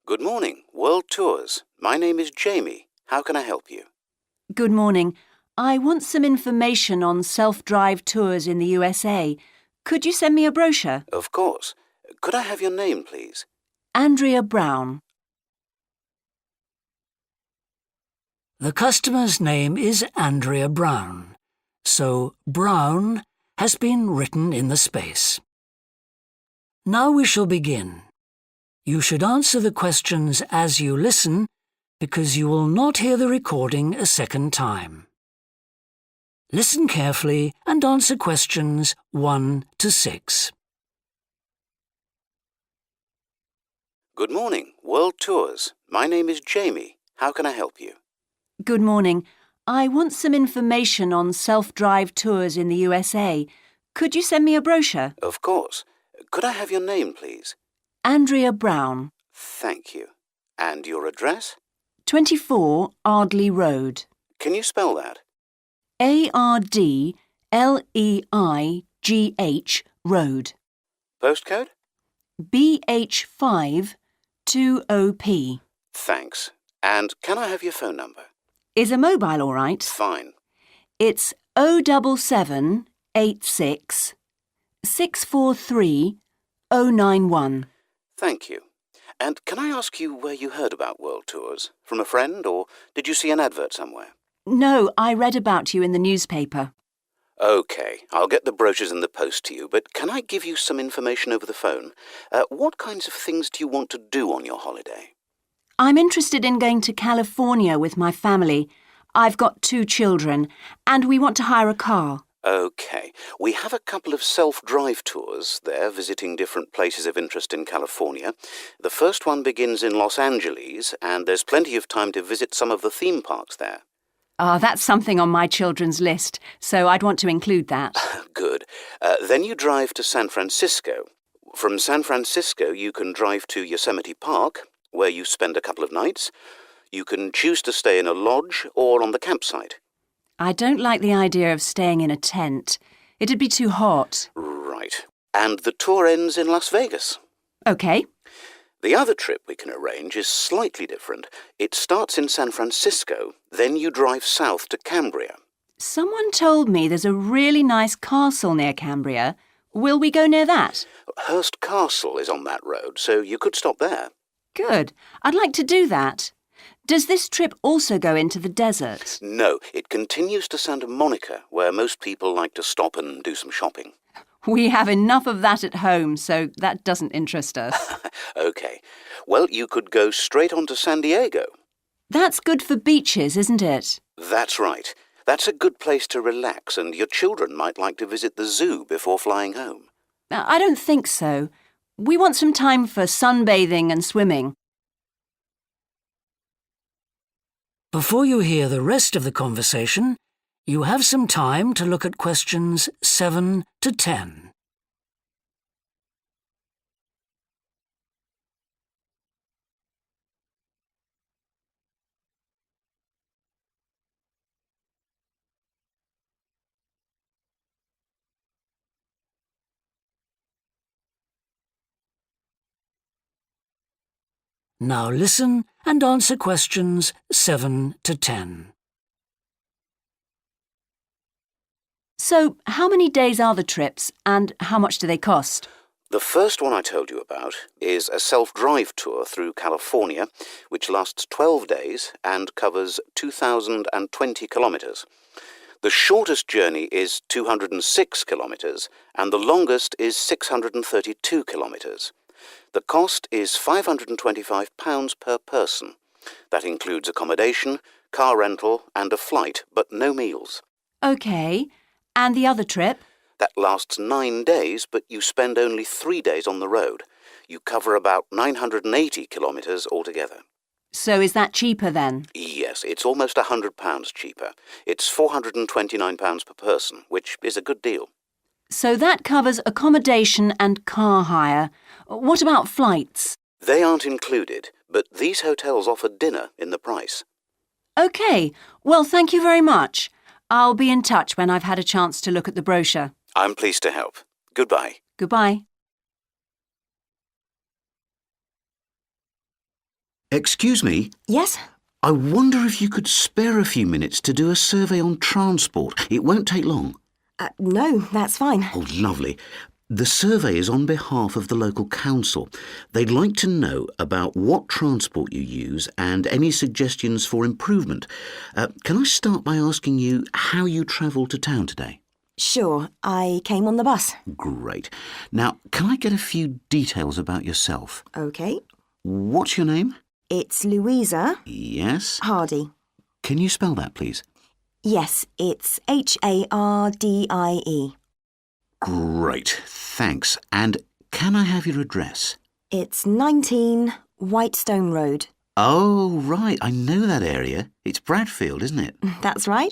Good morning, World Tours. My name is Jamie. How can I help you? Good morning. I want some information on self-drive tours in the USA. Could you send me a brochure? Of course. Could I have your name, please? Andrea Brown. The customer's name is Andrea Brown, so Brown has been written in the space. Now we shall begin. You should answer the questions as you listen, because you will not hear the recording a second time. Listen carefully and answer questions 1 to 6. Good morning, World Tours. My name is Jamie. How can I help you? Good morning. I want some information on self-drive tours in the USA. Could you send me a brochure? Of course. Could I have your name, please? Andrea Brown. Thank you. And your address? 24 Ardley Road. Can you spell that? ArdLeigh Road. Postcode? BH5 2OP. Thanks. And can I have your phone number? Is a mobile all right? Fine. It's 07786 643 091. Thank you. And can I ask you where you heard about World Tours? From a friend, or did you see an advert somewhere? No, I read about you in the newspaper. OK, I'll get the brochures in the post to you, but can I give you some information over the phone? What kinds of things do you want to do on your holiday? I'm interested in going to California with my family. I've got 2 children, and we want to hire a car. OK, we have a couple of self-drive tours there, visiting different places of interest in California. The first one begins in Los Angeles, and there's plenty of time to visit some of the theme parks there. That's something on my children's list, so I'd want to include that. Good. Then you drive to San Francisco. From San Francisco, you can drive to Yosemite Park, where you spend a couple of nights. You can choose to stay in a lodge or on the campsite. I don't like the idea of staying in a tent. It'd be too hot. Right. And the tour ends in Las Vegas. OK. The other trip we can arrange is slightly different. It starts in San Francisco, then you drive south to Cambria. Someone told me there's a really nice castle near Cambria. Will we go near that? Hearst Castle is on that road, so you could stop there. Good. I'd like to do that. Does this trip also go into the desert? No, it continues to Santa Monica, where most people like to stop and do some shopping. We have enough of that at home, so that doesn't interest us. OK. Well, you could go straight on to San Diego. That's good for beaches, isn't it? That's right. That's a good place to relax, and your children might like to visit the zoo before flying home. I don't think so. We want some time for sunbathing and swimming. Before you hear the rest of the conversation, you have some time to look at questions 7 to 10. Now listen and answer questions 7 to 10. So, how many days are the trips and how much do they cost? The first one I told you about is a self-drive tour through California, which lasts 12 days and covers 2,020 kilometres. The shortest journey is 206 kilometres, and the longest is 632 kilometres. The cost is £525 per person. That includes accommodation, car rental and a flight, but no meals. OK. And the other trip? That lasts 9 days, but you spend only 3 days on the road. You cover about 980 kilometres altogether. So is that cheaper then? Yes, it's almost £100 cheaper. It's £429 per person, which is a good deal. So that covers accommodation and car hire. What about flights? They aren't included, but these hotels offer dinner in the price. OK. Well, thank you very much. I'll be in touch when I've had a chance to look at the brochure. I'm pleased to help. Goodbye. Goodbye. Excuse me, Yes? I wonder if you could spare a few minutes to do a survey on transport. It won't take long. No, that's fine. Oh, lovely. The survey is on behalf of the local council. They'd like to know about what transport you use and any suggestions for improvement. Can I start by asking you how you travelled to town today? Sure, I came on the bus. Great. Now, can I get a few details about yourself? OK. What's your name? It's Louisa Yes. Hardy. Can you spell that, please? Yes, it's Hardie. Great. Thanks. And can I have your address? It's 19 Whitestone Road. Oh, right. I know that area. It's Bradfield, isn't it? That's right.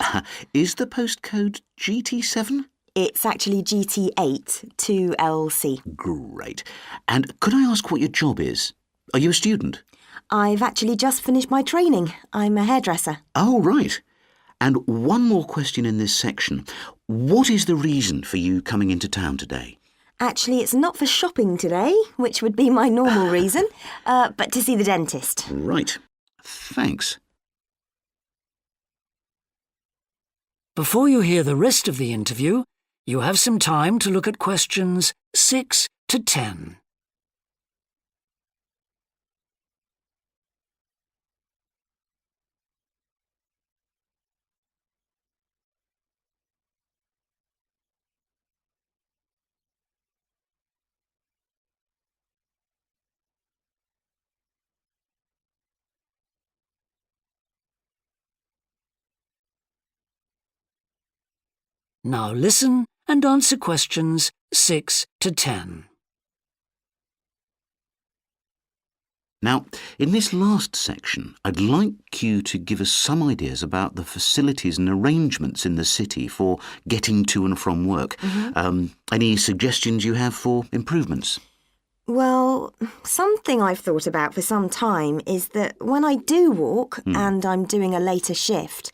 Is the postcode GT7? It's actually GT8 2LC. Great. And could I ask what your job is? Are you a student? I've actually just finished my training. I'm a hairdresser. Oh, right. And one more question in this section. What is the reason for you coming into town today? Actually, it's not for shopping today, which would be my normal reason, but to see the dentist. Right. Thanks. Before you hear the rest of the interview, you have some time to look at questions 6 to 10. Now listen and answer questions 6 to 10. Now, in this last section, I'd like you to give us some ideas about the facilities and arrangements in the city for getting to and from work. Any suggestions you have for improvements? Well, something I've thought about for some time is that when I do walk and I'm doing a later shift,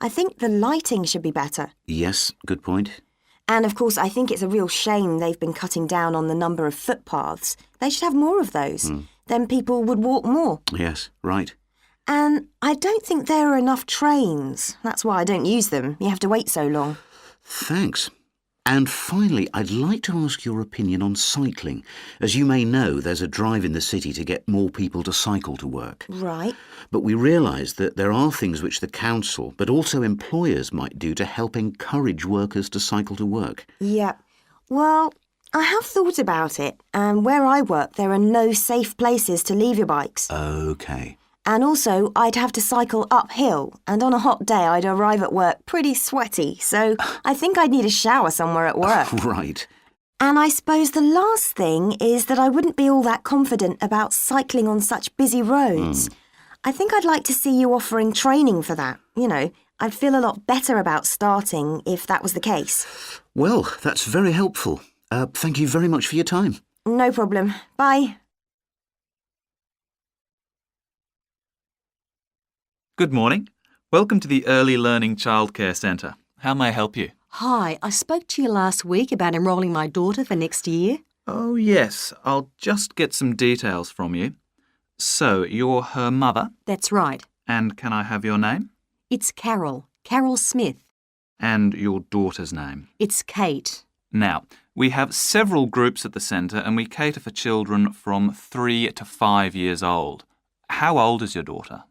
I think the lighting should be better. Yes, good point. And of course, I think it's a real shame they've been cutting down on the number of footpaths. They should have more of those. Then people would walk more. Yes, right. And I don't think there are enough trains. That's why I don't use them. You have to wait so long. Thanks. And finally, I'd like to ask your opinion on cycling. As you may know, there's a drive in the city to get more people to cycle to work. Right. But we realise that there are things which the council, but also employers, might do to help encourage workers to cycle to work. Yeah. Well, I have thought about it, and where I work, there are no safe places to leave your bikes. OK. And also, I'd have to cycle uphill, and on a hot day, I'd arrive at work pretty sweaty, so I think I'd need a shower somewhere at work. Right. And I suppose the last thing is that I wouldn't be all that confident about cycling on such busy roads. I think I'd like to see you offering training for that. You know, I'd feel a lot better about starting if that was the case. Well, that's very helpful. Thank you very much for your time. No problem. Bye. Good morning. Welcome to the Early Learning Childcare Centre. How may I help you? Hi, I spoke to you last week about enrolling my daughter for next year. Oh, yes. I'll just get some details from you. So, you're her mother, That's right. and can I have your name? It's Carol Smith. And your daughter's name. It's Kate. Now, we have several groups at the centre and we cater for children from 3 to 5 years old. How old is your daughter?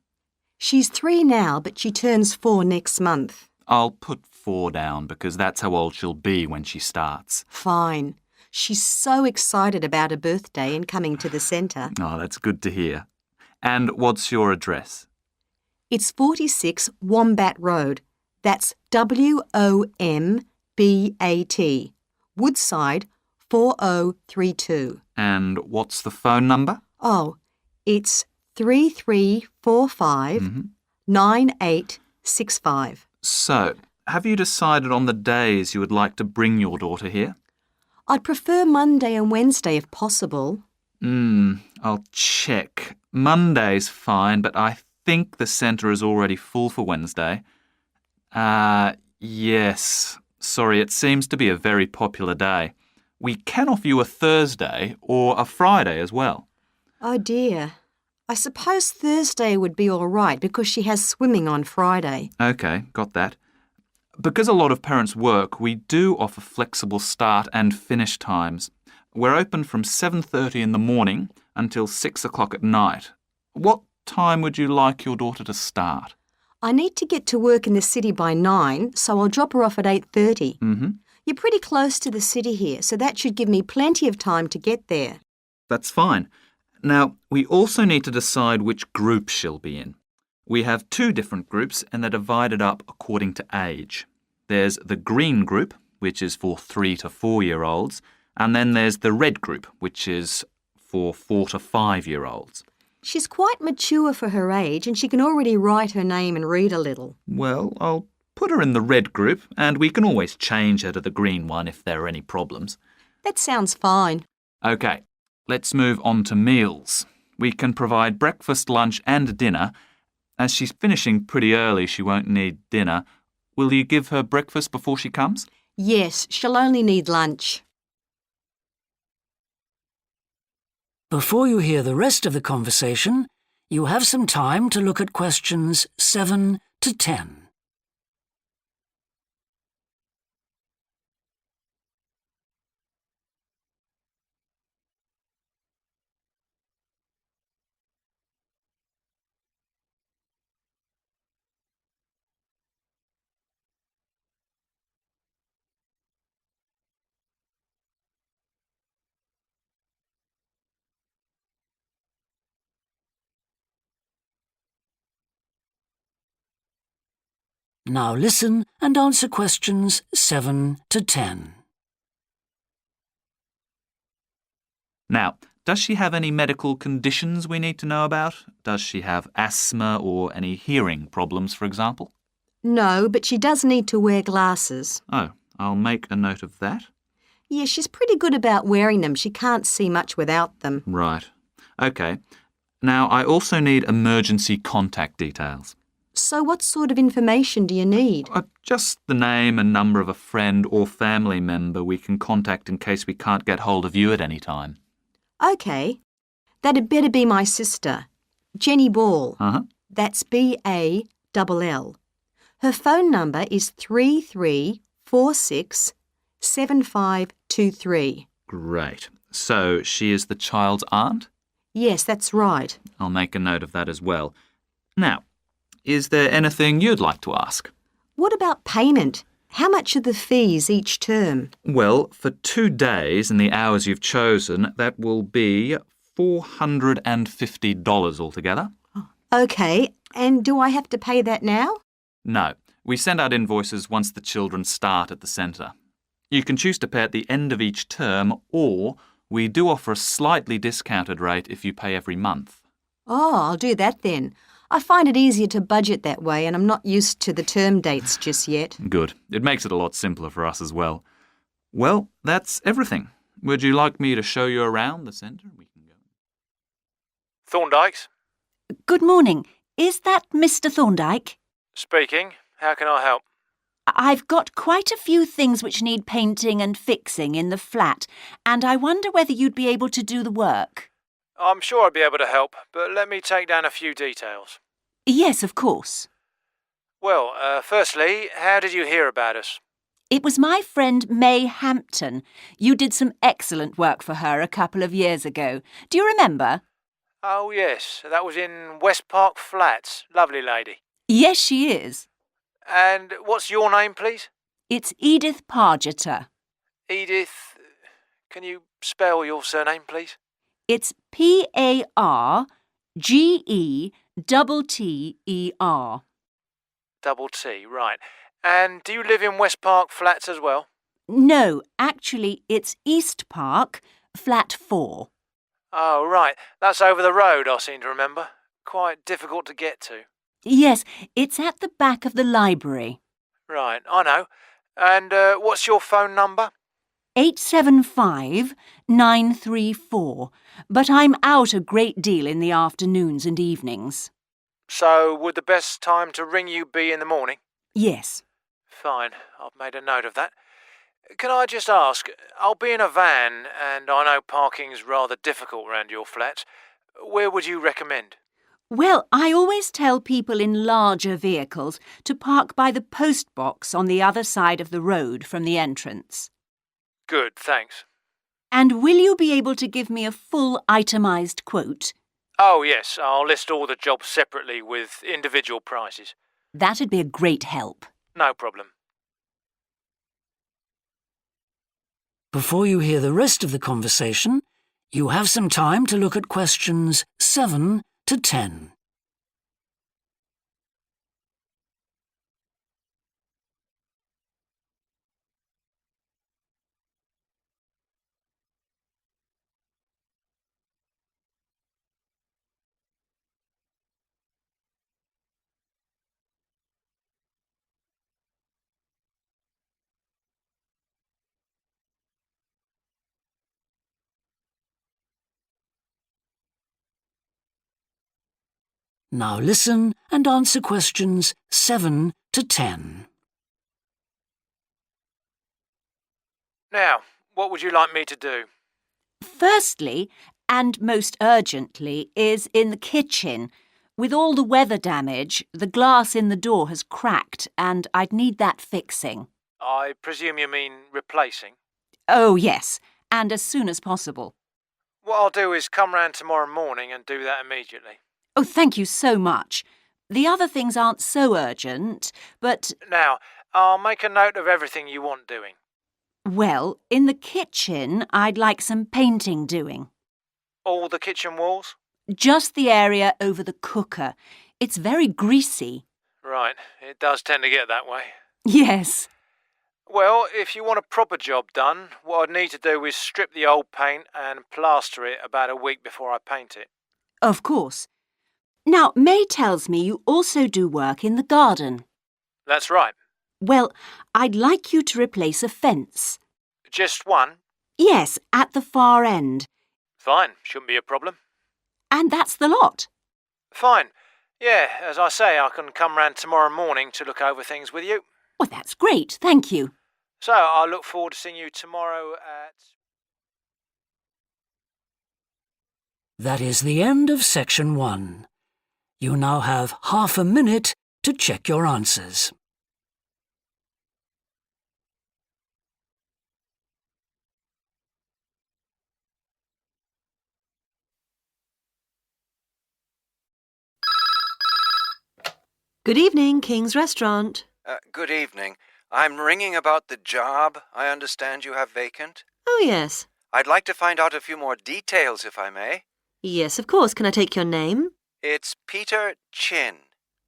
She's 3 now, but she turns 4 next month. I'll put 4 down because that's how old she'll be when she starts. Fine. She's so excited about her birthday and coming to the centre. Oh, that's good to hear. And what's your address? It's 46 Wombat Road. That's WOMBAT. Woodside 4032. And what's the phone number? Oh, it's 3345 9865. So, have you decided on the days you would like to bring your daughter here? I'd prefer Monday and Wednesday if possible. I'll check. Monday's fine, but I think the centre is already full for Wednesday. Yes. Sorry, it seems to be a very popular day. We can offer you a Thursday or a Friday as well. Oh dear. I suppose Thursday would be all right because she has swimming on Friday. OK, got that. Because a lot of parents work, we do offer flexible start and finish times. We're open from 7:30 in the morning until 6 o'clock at night. What time would you like your daughter to start? I need to get to work in the city by 9, so I'll drop her off at 8:30. Mm-hmm. You're pretty close to the city here, so that should give me plenty of time to get there. That's fine. Now, we also need to decide which group she'll be in. We have 2 different groups and they're divided up according to age. There's the green group, which is for 3 to 4-year-olds, and then there's the red group, which is for 4 to 5-year-olds. She's quite mature for her age and she can already write her name and read a little. Well, I'll put her in the red group and we can always change her to the green one if there are any problems. That sounds fine. OK, let's move on to meals. We can provide breakfast, lunch and dinner. As she's finishing pretty early, she won't need dinner. Will you give her breakfast before she comes? Yes, she'll only need lunch. Before you hear the rest of the conversation, you have some time to look at questions 7 to 10. Now listen and answer questions 7 to 10. Now, does she have any medical conditions we need to know about? Does she have asthma or any hearing problems, for example? No, but she does need to wear glasses. Oh, I'll make a note of that. Yeah, she's pretty good about wearing them. She can't see much without them. Right. OK. Now, I also need emergency contact details. So what sort of information do you need? Just the name and number of a friend or family member we can contact in case we can't get hold of you at any time. OK. That'd better be my sister, Jenny Ball. Uh-huh. That's B-A-L-L. Her phone number is 33467523. Great. So she is the child's aunt? Yes, that's right. I'll make a note of that as well. Now, is there anything you'd like to ask? What about payment? How much are the fees each term? Well, for 2 days and the hours you've chosen, that will be $450 altogether. OK, and do I have to pay that now? No, we send out invoices once the children start at the centre. You can choose to pay at the end of each term, or we do offer a slightly discounted rate if you pay every month. Oh, I'll do that then. I find it easier to budget that way and I'm not used to the term dates just yet. Good. It makes it a lot simpler for us as well. Well, that's everything. Would you like me to show you around the centre? We can go. Thorndike's? Good morning. Is that Mr. Thorndyke? Speaking. How can I help? I've got quite a few things which need painting and fixing in the flat, and I wonder whether you'd be able to do the work. I'm sure I'd be able to help, but let me take down a few details. Yes, of course. Well, firstly, how did you hear about us? It was my friend May Hampton. You did some excellent work for her a couple of years ago. Do you remember? Oh, yes. That was in West Park Flats. Lovely lady. Yes, she is. And what's your name, please? It's Edith Pargeter. Edith. Can you spell your surname, please? It's P-A-R-G-E-T-T-E-R. Double T, right. And do you live in West Park Flats as well? No, actually, it's East Park, flat 4. Oh, right. That's over the road, I seem to remember. Quite difficult to get to. Yes, it's at the back of the library. Right, I know. And what's your phone number? 875-934, but I'm out a great deal in the afternoons and evenings. So would the best time to ring you be in the morning? Yes. Fine, I've made a note of that. Can I just ask, I'll be in a van and I know parking's rather difficult around your flat, Where would you recommend? Well, I always tell people in larger vehicles to park by the post box on the other side of the road from the entrance. Good, thanks. And will you be able to give me a full itemised quote? Oh, yes, I'll list all the jobs separately with individual prices. That'd be a great help. No problem. Before you hear the rest of the conversation, you have some time to look at questions 7 to 10. Now listen and answer questions 7 to 10. Now, what would you like me to do? Firstly, and most urgently, is in the kitchen. With all the weather damage, the glass in the door has cracked and I'd need that fixing. I presume you mean replacing? Oh, yes, and as soon as possible. What I'll do is come round tomorrow morning and do that immediately. Oh, thank you so much. The other things aren't so urgent, but, Now, I'll make a note of everything you want doing. well, in the kitchen, I'd like some painting doing. All the kitchen walls? Just the area over the cooker. It's very greasy. Right, it does tend to get that way. Yes. Well, if you want a proper job done, what I'd need to do is strip the old paint and plaster it about a week before I paint it. Of course. Now, May tells me you also do work in the garden. That's right. Well, I'd like you to replace a fence. Just one? Yes, at the far end. Fine, shouldn't be a problem. And that's the lot. Fine. Yeah, as I say, I can come round tomorrow morning to look over things with you. Well, that's great, thank you. So, I look forward to seeing you tomorrow at... That is the end of section 1. You now have half a minute to check your answers. Good evening, King's Restaurant. Good evening. I'm ringing about the job I understand you have vacant. Oh, yes. I'd like to find out a few more details, if I may. Yes, of course. Can I take your name? It's Peter Chin.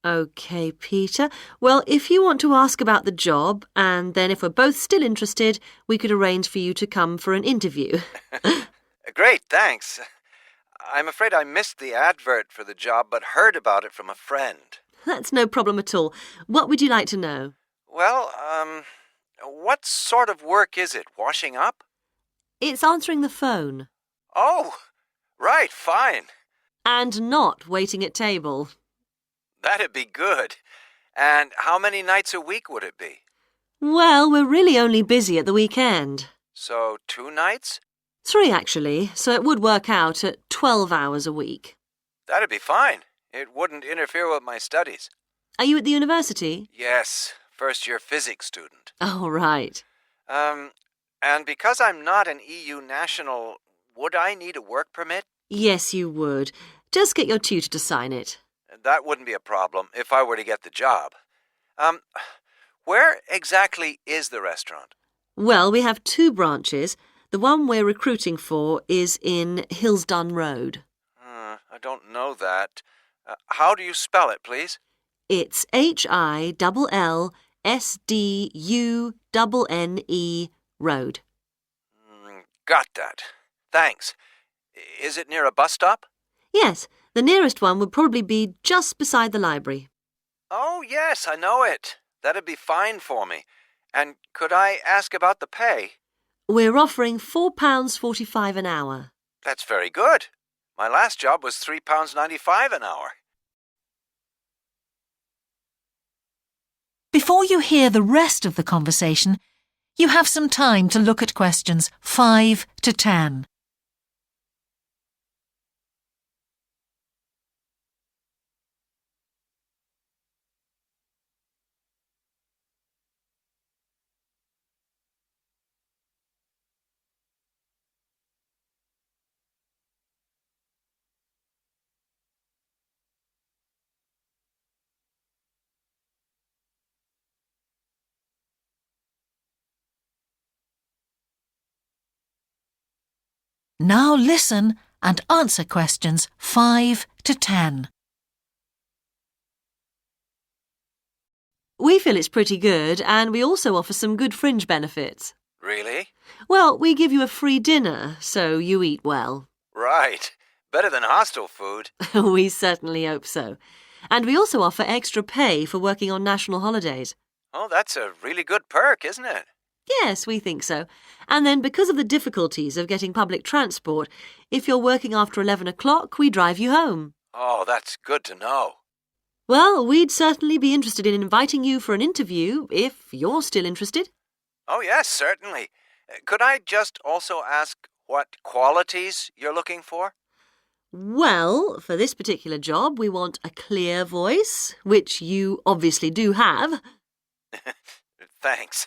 OK, Peter. Well, if you want to ask about the job, and then if we're both still interested, we could arrange for you to come for an interview. Great, thanks. I'm afraid I missed the advert for the job, but heard about it from a friend. That's no problem at all. What would you like to know? Well, what sort of work is it? Washing up? It's answering the phone. Oh, right, fine. And not waiting at table. That'd be good. And how many nights a week would it be? Well, we're really only busy at the weekend. So 2 nights? 3, actually, so it would work out at 12 hours a week. That'd be fine. It wouldn't interfere with my studies. Are you at the university? Yes, first-year physics student. Oh, right. And because I'm not an EU national, would I need a work permit? Yes, you would. Just get your tutor to sign it. That wouldn't be a problem if I were to get the job. Where exactly is the restaurant? Well, we have 2 branches. The one we're recruiting for is in Hillsdon Road. I don't know that. How do you spell it, please? It's HILLSDUNNE Road. Got that. Thanks. Is it near a bus stop? Yes, the nearest one would probably be just beside the library. Oh, yes, I know it. That'd be fine for me. And could I ask about the pay? We're offering £4.45 an hour. That's very good. My last job was £3.95 an hour. Before you hear the rest of the conversation, you have some time to look at questions 5 to 10. Now listen and answer questions 5 to 10. We feel it's pretty good, and we also offer some good fringe benefits. Really? Well, we give you a free dinner, so you eat well. Right. Better than hostel food. We certainly hope so. And we also offer extra pay for working on national holidays. Oh, that's a really good perk, isn't it? Yes, we think so. And then because of the difficulties of getting public transport, if you're working after 11 o'clock, we drive you home. Oh, that's good to know. Well, we'd certainly be interested in inviting you for an interview, if you're still interested. Oh, yes, certainly. Could I just also ask what qualities you're looking for? Well, for this particular job, we want a clear voice, which you obviously do have. Thanks.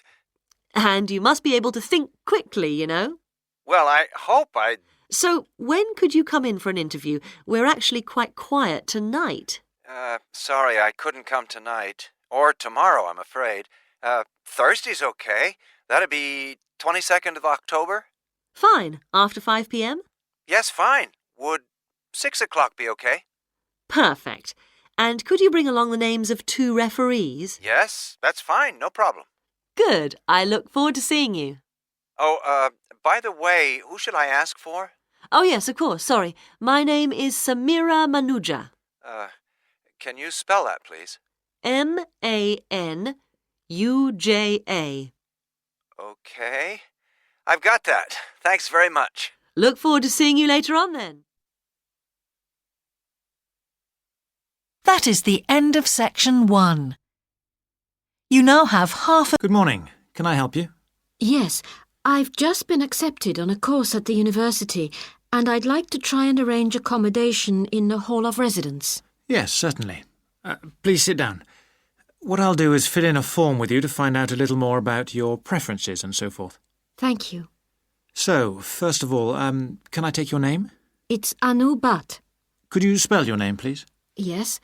And you must be able to think quickly, you know. Well, I hope I... So, when could you come in for an interview? We're actually quite quiet tonight. Sorry, I couldn't come tonight. Or tomorrow, I'm afraid. Thursday's okay. That'd be 22nd of October? Fine. After 5 p.m? Yes, fine. Would 6 o'clock be okay? Perfect. And could you bring along the names of 2 referees? Yes, that's fine. No problem. Good. I look forward to seeing you. Oh, by the way, who should I ask for? Oh, yes, of course. Sorry. My name is Samira Manuja. Can you spell that, please? Manuja. Okay. I've got that. Thanks very much. Look forward to seeing you later on, then. That is the end of section 1. You now have half a... Good morning. Can I help you? Yes, I've just been accepted on a course at the university, and I'd like to try and arrange accommodation in a hall of residence. Yes, certainly. Please sit down. What I'll do is fill in a form with you to find out a little more about your preferences and so forth. Thank you. So, first of all, can I take your name? It's Anu Bhatt. Could you spell your name, please? Yes,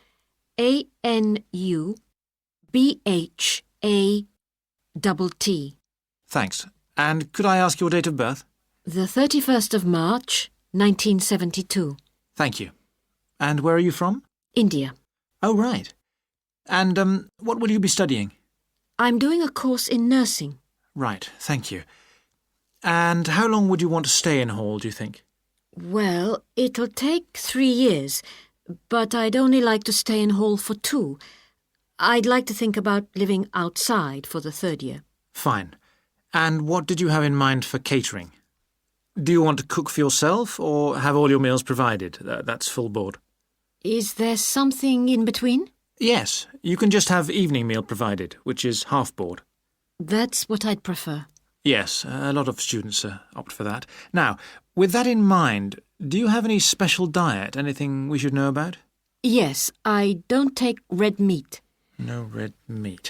ANUBHATT. Thanks. And could I ask your date of birth? The 31st of March, 1972. Thank you. And where are you from? India. Oh, right. And what will you be studying? I'm doing a course in nursing. Right, thank you. And how long would you want to stay in hall, do you think? Well, it'll take 3 years, but I'd only like to stay in hall for 2. I'd like to think about living outside for the 3rd year. Fine. And what did you have in mind for catering? Do you want to cook for yourself or have all your meals provided? That's full board. Is there something in between? Yes, you can just have evening meal provided, which is half board. That's what I'd prefer. Yes, a lot of students opt for that. Now, with that in mind, do you have any special diet, anything we should know about? Yes, I don't take red meat. No red meat.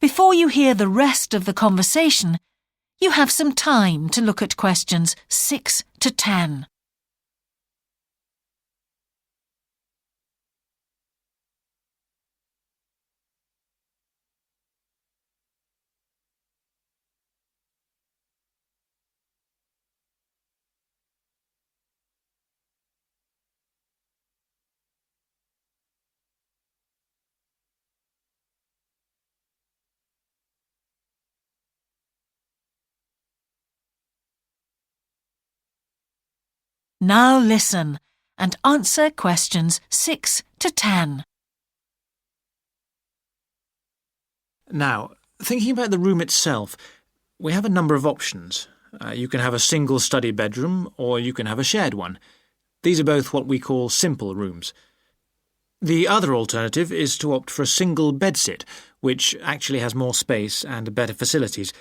Before you hear the rest of the conversation, you have some time to look at questions 6 to 10. Now listen and answer questions 6 to 10. Now, thinking about the room itself, we have a number of options. You can have a single study bedroom or you can have a shared one. These are both what we call simple rooms. The other alternative is to opt for a single bedsit, which actually has more space and better facilities.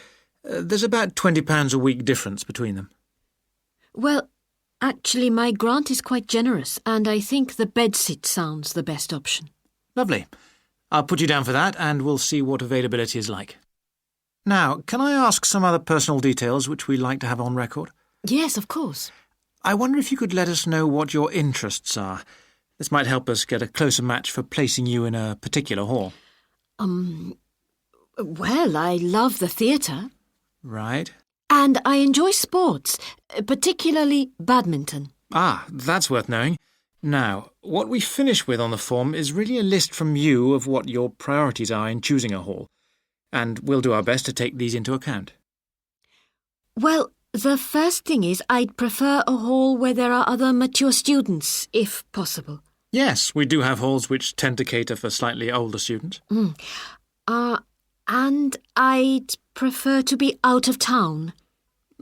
There's about £20 a week difference between them. Well, actually, my grant is quite generous, and I think the bedsit sounds the best option. Lovely. I'll put you down for that, and we'll see what availability is like. Now, can I ask some other personal details which we like to have on record? Yes, of course. I wonder if you could let us know what your interests are. This might help us get a closer match for placing you in a particular hall. Well, I love the theatre. Right. And I enjoy sports, particularly badminton. Ah, that's worth knowing. Now, what we finish with on the form is really a list from you of what your priorities are in choosing a hall, and we'll do our best to take these into account. Well, the first thing is I'd prefer a hall where there are other mature students, if possible. Yes, we do have halls which tend to cater for slightly older students. And I'd prefer to be out of town.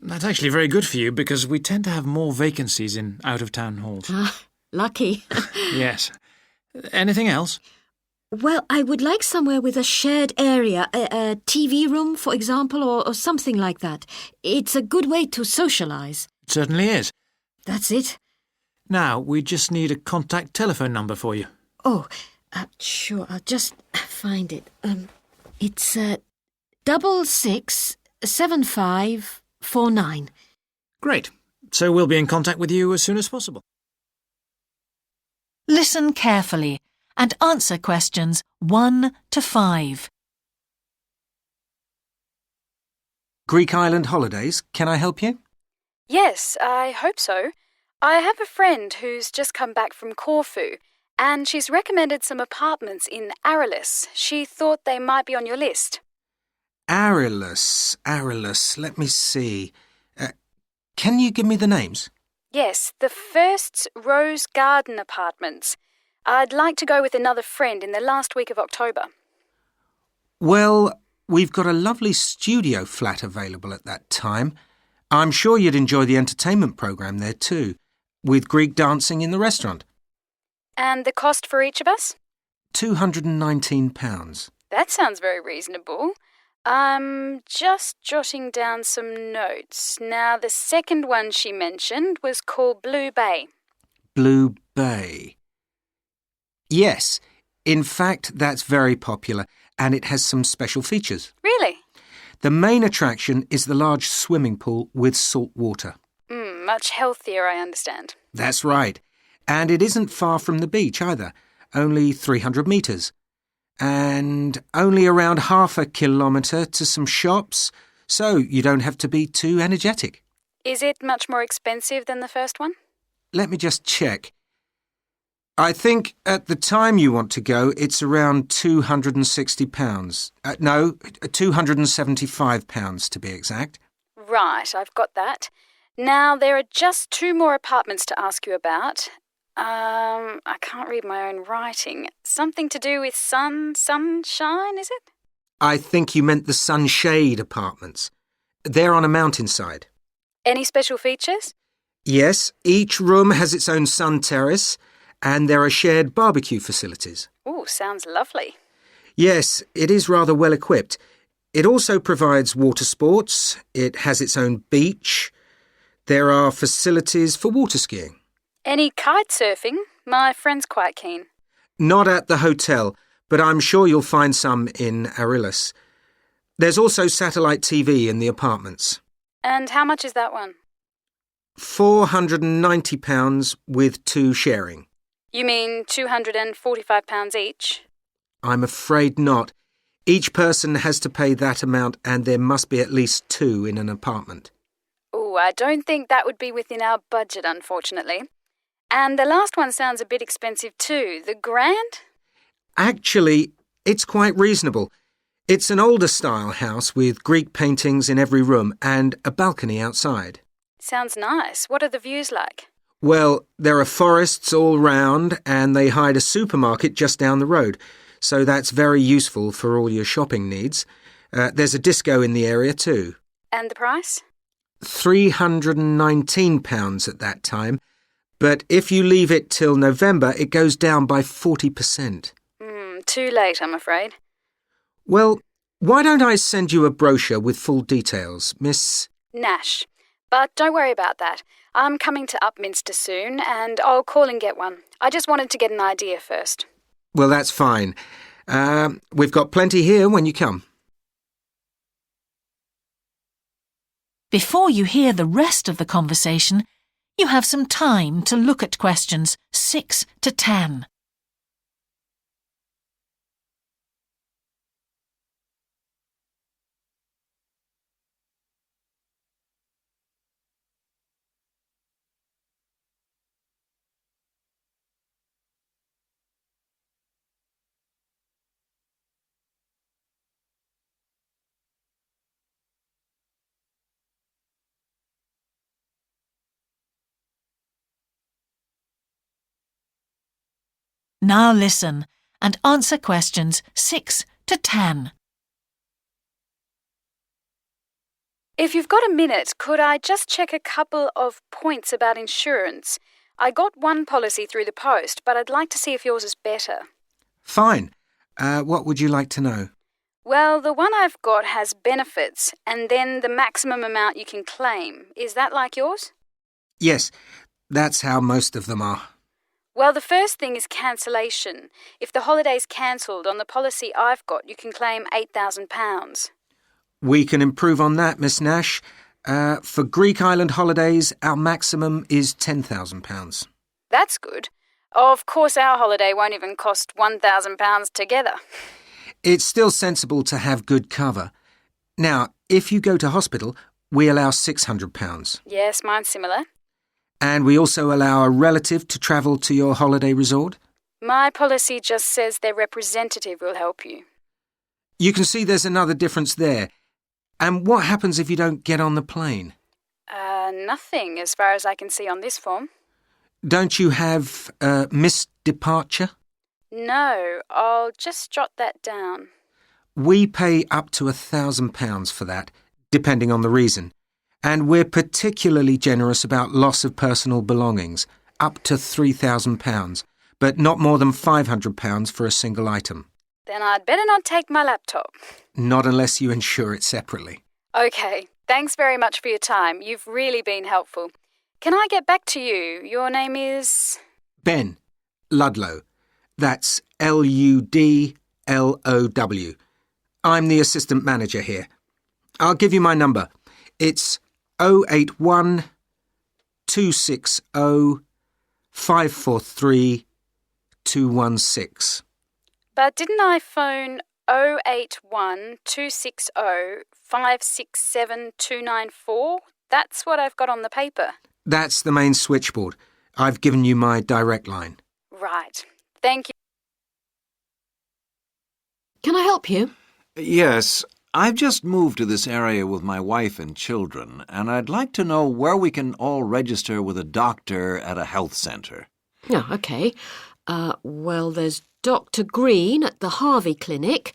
That's actually very good for you because we tend to have more vacancies in out-of-town halls. Lucky. Yes. Anything else? Well, I would like somewhere with a shared area, a TV room, for example, or something like that. It's a good way to socialise. It certainly is. That's it. Now, we just need a contact telephone number for you. Oh, sure, I'll just find it. It's 667549. Great. So we'll be in contact with you as soon as possible. Listen carefully and answer questions 1 to 5. Greek Island Holidays, can I help you? Yes, I hope so. I have a friend who's just come back from Corfu, and she's recommended some apartments in Arilus. She thought they might be on your list. Arilus, let me see. Can you give me the names? Yes, the first's Rose Garden Apartments. I'd like to go with another friend in the last week of October. Well, we've got a lovely studio flat available at that time. I'm sure you'd enjoy the entertainment programme there too, with Greek dancing in the restaurant. And the cost for each of us? £219. That sounds very reasonable. I'm just jotting down some notes. Now, the second one she mentioned was called Blue Bay. Blue Bay. Yes, in fact, that's very popular, and it has some special features. Really? The main attraction is the large swimming pool with salt water. Much healthier, I understand. That's right. And it isn't far from the beach either, only 300 metres. And only around half a kilometre to some shops, so you don't have to be too energetic. Is it much more expensive than the first one? Let me just check. I think at the time you want to go, it's around £260. No, £275 to be exact. Right, I've got that. Now, there are just 2 more apartments to ask you about. I can't read my own writing. Something to do with sunshine, is it? I think you meant the Sunshade Apartments. They're on a mountainside. Any special features? Yes, each room has its own sun terrace, and there are shared barbecue facilities. Ooh, sounds lovely. Yes, it is rather well equipped. It also provides water sports. It has its own beach. There are facilities for water skiing. Any kite surfing? My friend's quite keen. Not at the hotel, but I'm sure you'll find some in Arilus. There's also satellite TV in the apartments. And how much is that one? £490 with 2 sharing. You mean £245 each? I'm afraid not. Each person has to pay that amount and there must be at least 2 in an apartment. Ooh, I don't think that would be within our budget, unfortunately. And the last one sounds a bit expensive too. The Grand? Actually, it's quite reasonable. It's an older style house with Greek paintings in every room and a balcony outside. Sounds nice. What are the views like? Well, there are forests all round and they hide a supermarket just down the road, so that's very useful for all your shopping needs. There's a disco in the area too. And the price? £319 at that time, but if you leave it till November, it goes down by 40%. Too late, I'm afraid. Well, why don't I send you a brochure with full details, Miss... Nash. But don't worry about that. I'm coming to Upminster soon, and I'll call and get one. I just wanted to get an idea first. Well, that's fine. We've got plenty here when you come. Before you hear the rest of the conversation, you have some time to look at questions 6 to 10. Now listen and answer questions 6 to 10. If you've got a minute, could I just check a couple of points about insurance? I got one policy through the post, but I'd like to see if yours is better. Fine. What would you like to know? Well, the one I've got has benefits, and then the maximum amount you can claim. Is that like yours? Yes, that's how most of them are. Well, the first thing is cancellation. If the holiday's cancelled on the policy I've got, you can claim £8,000. We can improve on that, Miss Nash. For Greek island holidays, our maximum is £10,000. That's good. Of course, our holiday won't even cost £1,000 together. It's still sensible to have good cover. Now, if you go to hospital, we allow £600. Yes, mine's similar. And we also allow a relative to travel to your holiday resort. My policy just says their representative will help you. You can see there's another difference there. And what happens if you don't get on the plane? Nothing, as far as I can see on this form. Don't you have missed departure? No, I'll just jot that down. We pay up to £1,000 for that, depending on the reason. And we're particularly generous about loss of personal belongings, up to £3,000, but not more than £500 for a single item. Then I'd better not take my laptop. Not unless you insure it separately. OK, thanks very much for your time. You've really been helpful. Can I get back to you? Your name is... Ben Ludlow. That's Ludlow. I'm the assistant manager here. I'll give you my number. It's 081 260 543 216. But didn't I phone 081 260 567 294? That's what I've got on the paper. That's the main switchboard. I've given you my direct line. Right. Thank you. Can I help you? Yes, I've just moved to this area with my wife and children, and I'd like to know where we can all register with a doctor at a health centre. Oh, OK. Well, there's Dr. Green at the Harvey Clinic.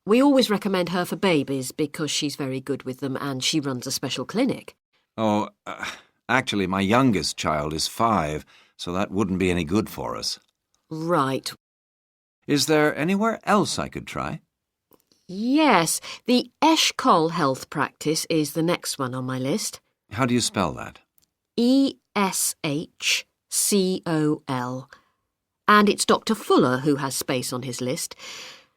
We always recommend her for babies because she's very good with them and she runs a special clinic. Oh, actually, my youngest child is 5, so that wouldn't be any good for us. Right. Is there anywhere else I could try? Yes, the Eshcol Health Practice is the next one on my list. How do you spell that? ESHCOL. And it's Dr. Fuller who has space on his list.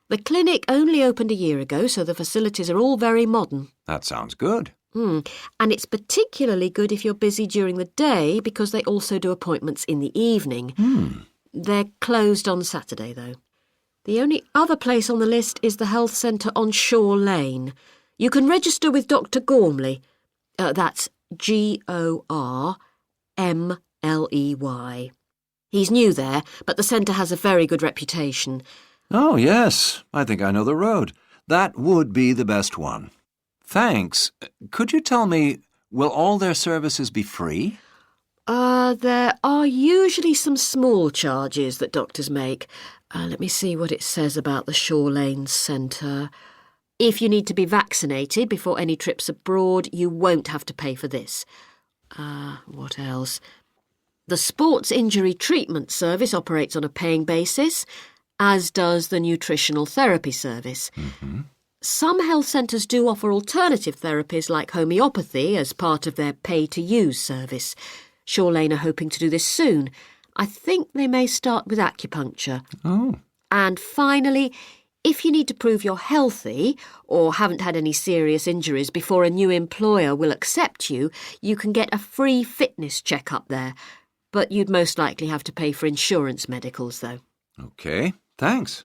The clinic only opened a year ago, so the facilities are all very modern. That sounds good. And it's particularly good if you're busy during the day because they also do appointments in the evening. They're closed on Saturday, though. The only other place on the list is the health centre on Shore Lane. You can register with Dr. Gormley. That's Gormley. He's new there, but the centre has a very good reputation. Oh, yes. I think I know the road. That would be the best one. Thanks. Could you tell me, will all their services be free? There are usually some small charges that doctors make. Let me see what it says about the Shore Lane Centre. If you need to be vaccinated before any trips abroad, you won't have to pay for this. What else? The Sports Injury Treatment Service operates on a paying basis, as does the Nutritional Therapy Service. Some health centres do offer alternative therapies like homeopathy as part of their pay-to-use service. Shore Lane are hoping to do this soon. I think they may start with acupuncture. Oh. And finally, if you need to prove you're healthy or haven't had any serious injuries before a new employer will accept you, you can get a free fitness check-up there. But you'd most likely have to pay for insurance medicals, though. OK, thanks.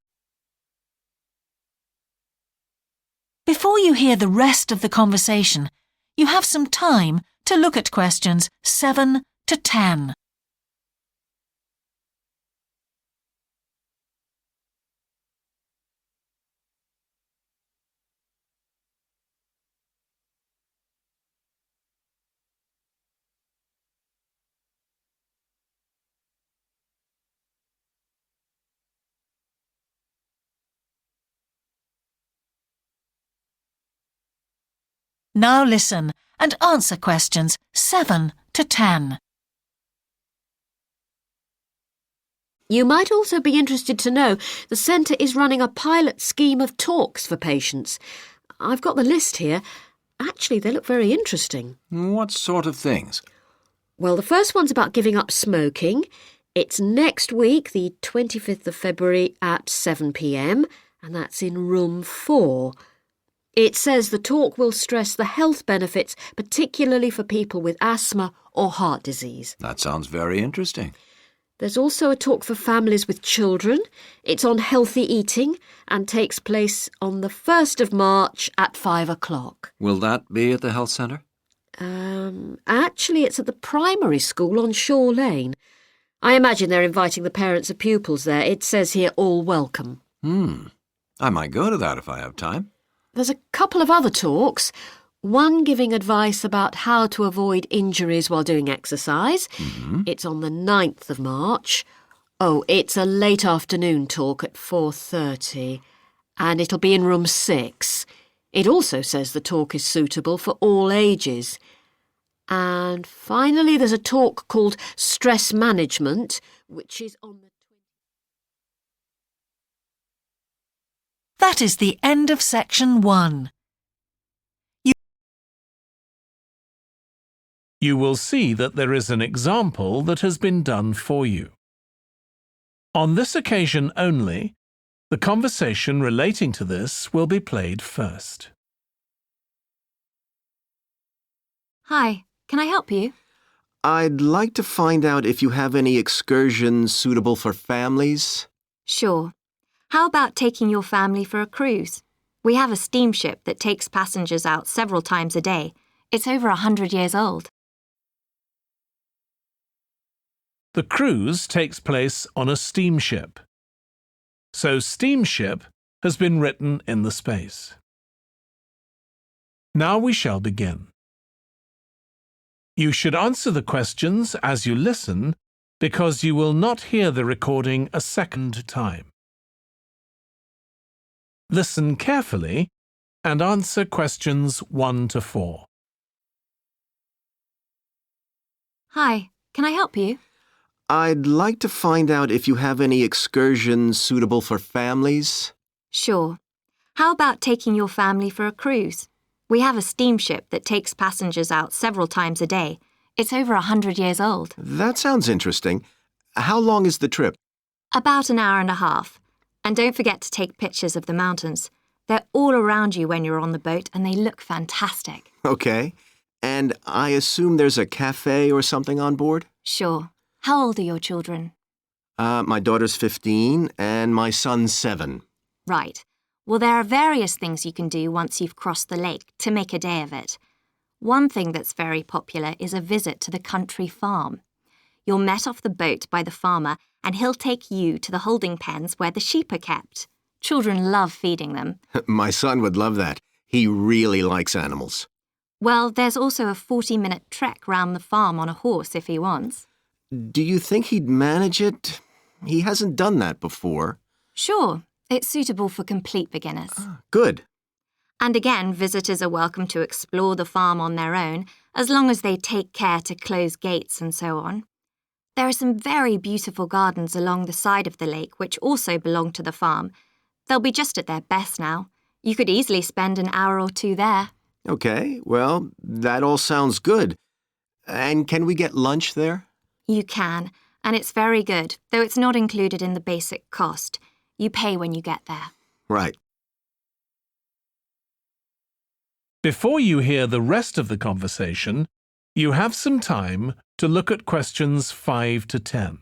Before you hear the rest of the conversation, you have some time to look at questions 7 to 10. Now listen and answer questions 7 to 10. You might also be interested to know the centre is running a pilot scheme of talks for patients. I've got the list here. Actually, they look very interesting. What sort of things? Well, the first one's about giving up smoking. It's next week, the 25th of February at 7 p.m, and that's in room 4. It says the talk will stress the health benefits, particularly for people with asthma or heart disease. That sounds very interesting. There's also a talk for families with children. It's on healthy eating and takes place on the 1st of March at 5 o'clock. Will that be at the health centre? Actually, it's at the primary school on Shore Lane. I imagine they're inviting the parents of pupils there. It says here, all welcome. I might go to that if I have time. There's a couple of other talks. One giving advice about how to avoid injuries while doing exercise. It's on the 9th of March. Oh, it's a late afternoon talk at 4:30. And it'll be in room 6. It also says the talk is suitable for all ages. And finally, there's a talk called Stress Management, which is on the... That is the end of section 1. You will see that there is an example that has been done for you. On this occasion only, the conversation relating to this will be played first. Hi, can I help you? I'd like to find out if you have any excursions suitable for families. Sure. How about taking your family for a cruise? We have a steamship that takes passengers out several times a day. It's over 100 years old. The cruise takes place on a steamship. So steamship has been written in the space. Now we shall begin. You should answer the questions as you listen because you will not hear the recording a second time. Listen carefully and answer questions 1 to 4. Hi, can I help you? I'd like to find out if you have any excursions suitable for families. Sure. How about taking your family for a cruise? We have a steamship that takes passengers out several times a day. It's over 100 years old. That sounds interesting. How long is the trip? About an hour and a half. And don't forget to take pictures of the mountains. They're all around you when you're on the boat and they look fantastic. Okay. And I assume there's a cafe or something on board? Sure. How old are your children? My daughter's 15 and my son's 7. Right. Well, there are various things you can do once you've crossed the lake to make a day of it. One thing that's very popular is a visit to the country farm. You're met off the boat by the farmer and he'll take you to the holding pens where the sheep are kept. Children love feeding them. My son would love that. He really likes animals. Well, there's also a 40-minute trek round the farm on a horse if he wants. Do you think he'd manage it? He hasn't done that before. Sure. It's suitable for complete beginners. Good. And again, visitors are welcome to explore the farm on their own, as long as they take care to close gates and so on. There are some very beautiful gardens along the side of the lake which also belong to the farm. They'll be just at their best now. You could easily spend an hour or 2 there. Okay, well, that all sounds good. And can we get lunch there? You can, and it's very good, though it's not included in the basic cost. You pay when you get there. Right. Before you hear the rest of the conversation, you have some time to look at questions 5 to 10.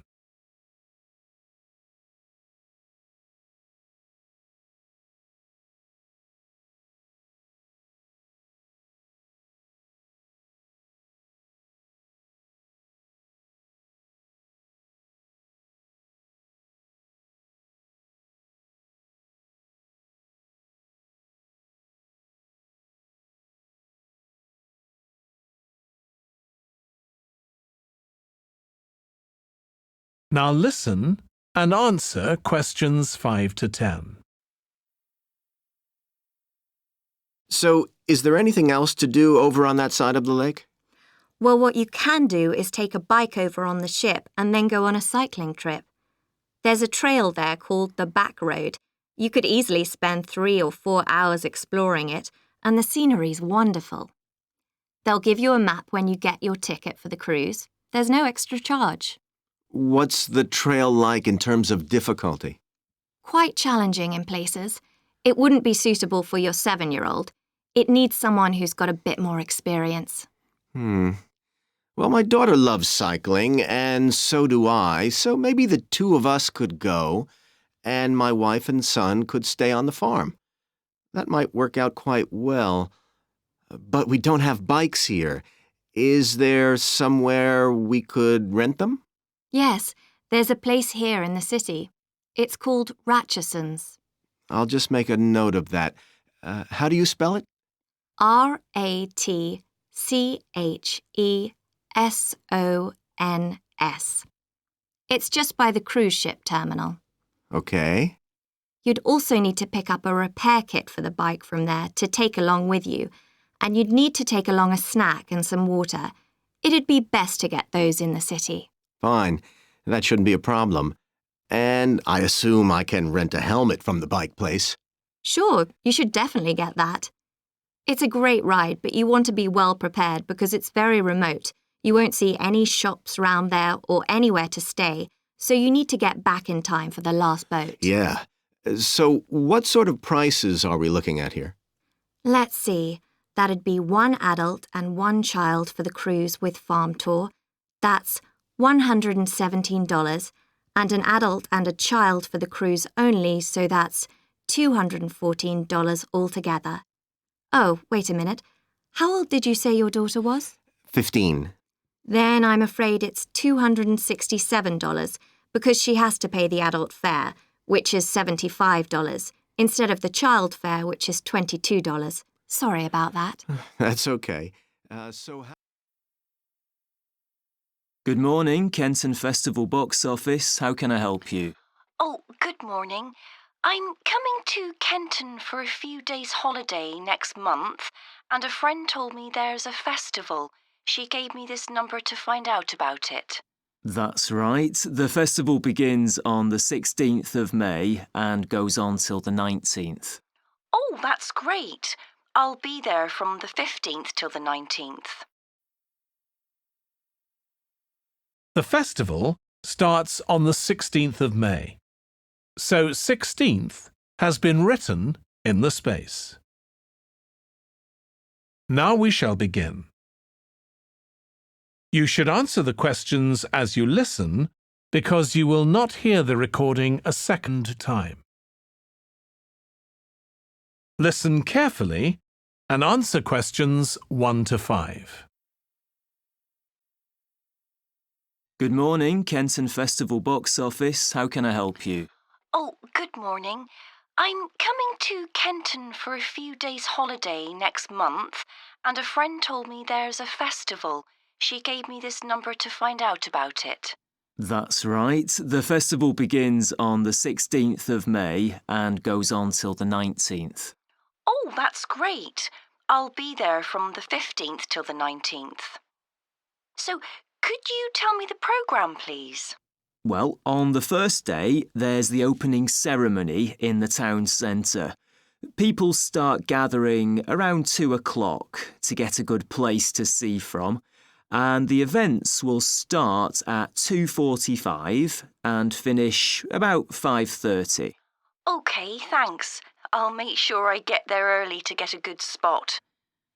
Now listen and answer questions 5 to 10. So, is there anything else to do over on that side of the lake? Well, what you can do is take a bike over on the ship and then go on a cycling trip. There's a trail there called the Back Road. You could easily spend 3 or 4 hours exploring it, and the scenery's wonderful. They'll give you a map when you get your ticket for the cruise. There's no extra charge. What's the trail like in terms of difficulty? Quite challenging in places. It wouldn't be suitable for your 7-year-old. It needs someone who's got a bit more experience. Well, my daughter loves cycling, and so do I, so maybe the two of us could go, and my wife and son could stay on the farm. That might work out quite well. But we don't have bikes here. Is there somewhere we could rent them? Yes, there's a place here in the city. It's called Ratcheson's. I'll just make a note of that. How do you spell it? Ratchesons. It's just by the cruise ship terminal. Okay. You'd also need to pick up a repair kit for the bike from there to take along with you, and you'd need to take along a snack and some water. It'd be best to get those in the city. Fine. That shouldn't be a problem. And I assume I can rent a helmet from the bike place. Sure, you should definitely get that. It's a great ride, but you want to be well prepared because it's very remote. You won't see any shops round there or anywhere to stay, so you need to get back in time for the last boat. Yeah. So what sort of prices are we looking at here? Let's see. That'd be 1 adult and 1 child for the cruise with farm tour. That's $117, and an adult and a child for the cruise only, so that's $214 altogether. Oh, wait a minute. How old did you say your daughter was? 15. Then I'm afraid it's $267 because she has to pay the adult fare, which is $75, instead of the child fare, which is $22. Sorry about that. That's okay. Good morning, Kenton Festival box office. How can I help you? Oh, good morning. I'm coming to Kenton for a few days' holiday next month, and a friend told me there's a festival. She gave me this number to find out about it. That's right. The festival begins on the 16th of May and goes on till the 19th. Oh, that's great. I'll be there from the 15th till the 19th. The festival starts on the 16th of May. So 16th has been written in the space. Now we shall begin. You should answer the questions as you listen because you will not hear the recording a second time. Listen carefully and answer questions 1 to 5. Good morning, Kenton Festival box office. How can I help you? Oh, good morning. I'm coming to Kenton for a few days' holiday next month, and a friend told me there's a festival. She gave me this number to find out about it. That's right. The festival begins on the 16th of May and goes on till the 19th. Oh, that's great. I'll be there from the 15th till the 19th. So, could you tell me the programme, please? Well, on the first day, there's the opening ceremony in the town centre. People start gathering around 2 o'clock to get a good place to see from, and the events will start at 2:45 and finish about 5:30. OK, thanks. I'll make sure I get there early to get a good spot.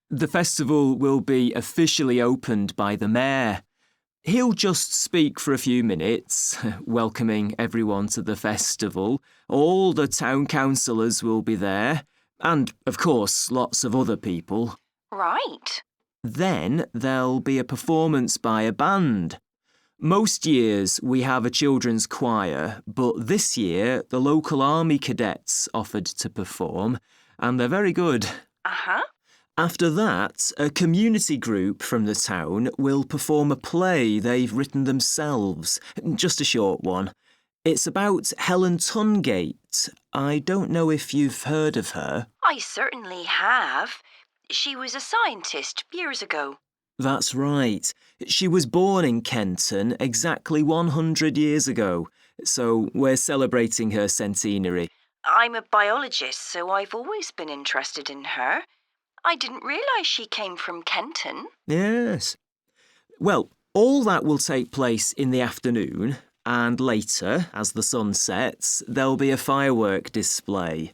The festival will be officially opened by the mayor. He'll just speak for a few minutes, welcoming everyone to the festival. All the town councillors will be there, and, of course, lots of other people. Right. Then there'll be a performance by a band. Most years we have a children's choir, but this year the local army cadets offered to perform, and they're very good. Uh-huh. After that, a community group from the town will perform a play they've written themselves, just a short one. It's about Helen Tungate. I don't know if you've heard of her. I certainly have. She was a scientist years ago. That's right. She was born in Kenton exactly 100 years ago, so we're celebrating her centenary. I'm a biologist, so I've always been interested in her. I didn't realise she came from Kenton. Yes. Well, all that will take place in the afternoon, and later, as the sun sets, there'll be a firework display.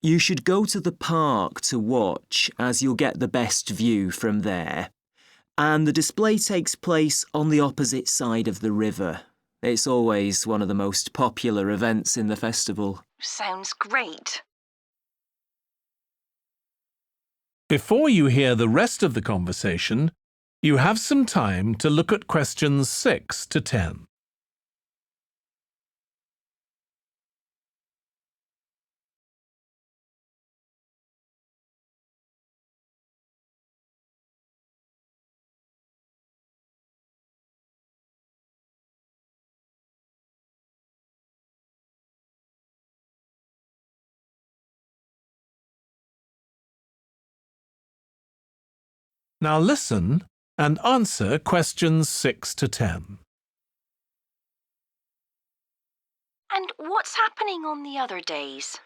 You should go to the park to watch, as you'll get the best view from there. And the display takes place on the opposite side of the river. It's always one of the most popular events in the festival. Sounds great. Before you hear the rest of the conversation, you have some time to look at questions 6 to 10. Now listen and answer questions 6 to 10. And what's happening on the other days?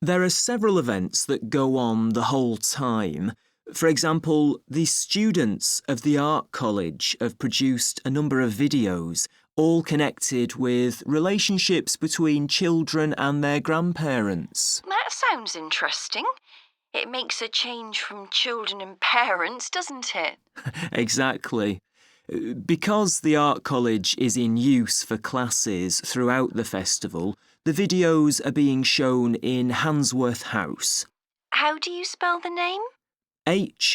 There are several events that go on the whole time. For example, the students of the Art College have produced a number of videos, all connected with relationships between children and their grandparents. That sounds interesting. It makes a change from children and parents, doesn't it? Exactly. Because the Art College is in use for classes throughout the festival, the videos are being shown in Handsworth House. How do you spell the name? HANDSWORTH.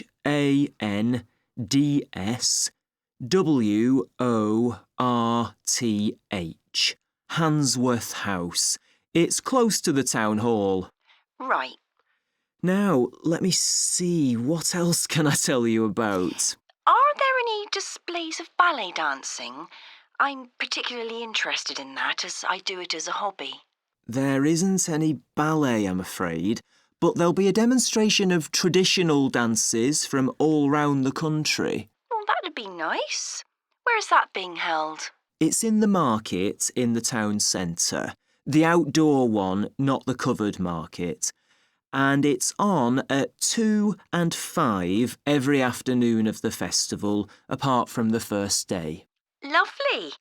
Handsworth House. It's close to the town hall. Right. Now, let me see, what else can I tell you about? Are there any displays of ballet dancing? I'm particularly interested in that, as I do it as a hobby. There isn't any ballet, I'm afraid, but there'll be a demonstration of traditional dances from all round the country. Well, that'd be nice. Where's that being held? It's in the market in the town centre. The outdoor one, not the covered market. And it's on at 2 and 5 every afternoon of the festival, apart from the first day. Lovely.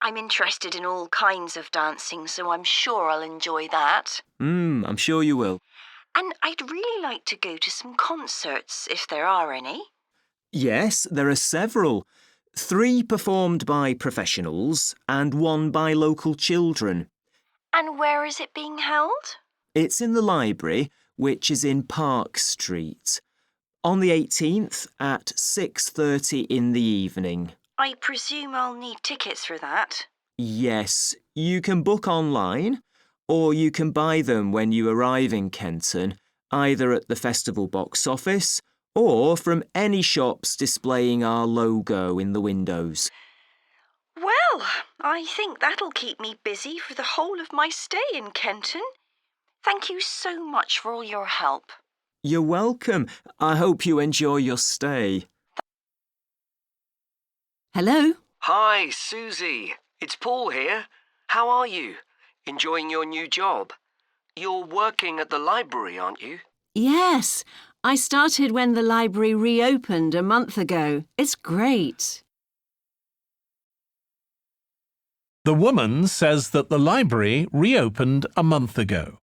I'm interested in all kinds of dancing, so I'm sure I'll enjoy that. I'm sure you will. And I'd really like to go to some concerts, if there are any. Yes, there are several. 3 performed by professionals and 1 by local children. And where is it being held? It's in the library, which is in Park Street. On the 18th at 6:30 in the evening. I presume I'll need tickets for that. Yes, you can book online, or you can buy them when you arrive in Kenton, either at the festival box office or from any shops displaying our logo in the windows. Well, I think that'll keep me busy for the whole of my stay in Kenton. Thank you so much for all your help. You're welcome. I hope you enjoy your stay. Hello? Hi, Susie. It's Paul here. How are you? Enjoying your new job? You're working at the library, aren't you? Yes, I started when the library reopened a month ago. It's great. The woman says that the library reopened a month ago.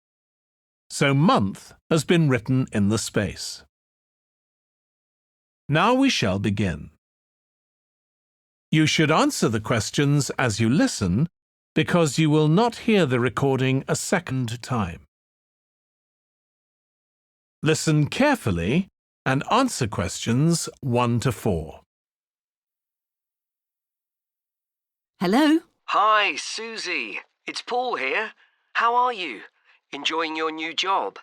So month has been written in the space. Now we shall begin. You should answer the questions as you listen, because you will not hear the recording a second time. Listen carefully and answer questions 1 to 4. Hello? Hi, Susie. It's Paul here. How are you? Enjoying your new job?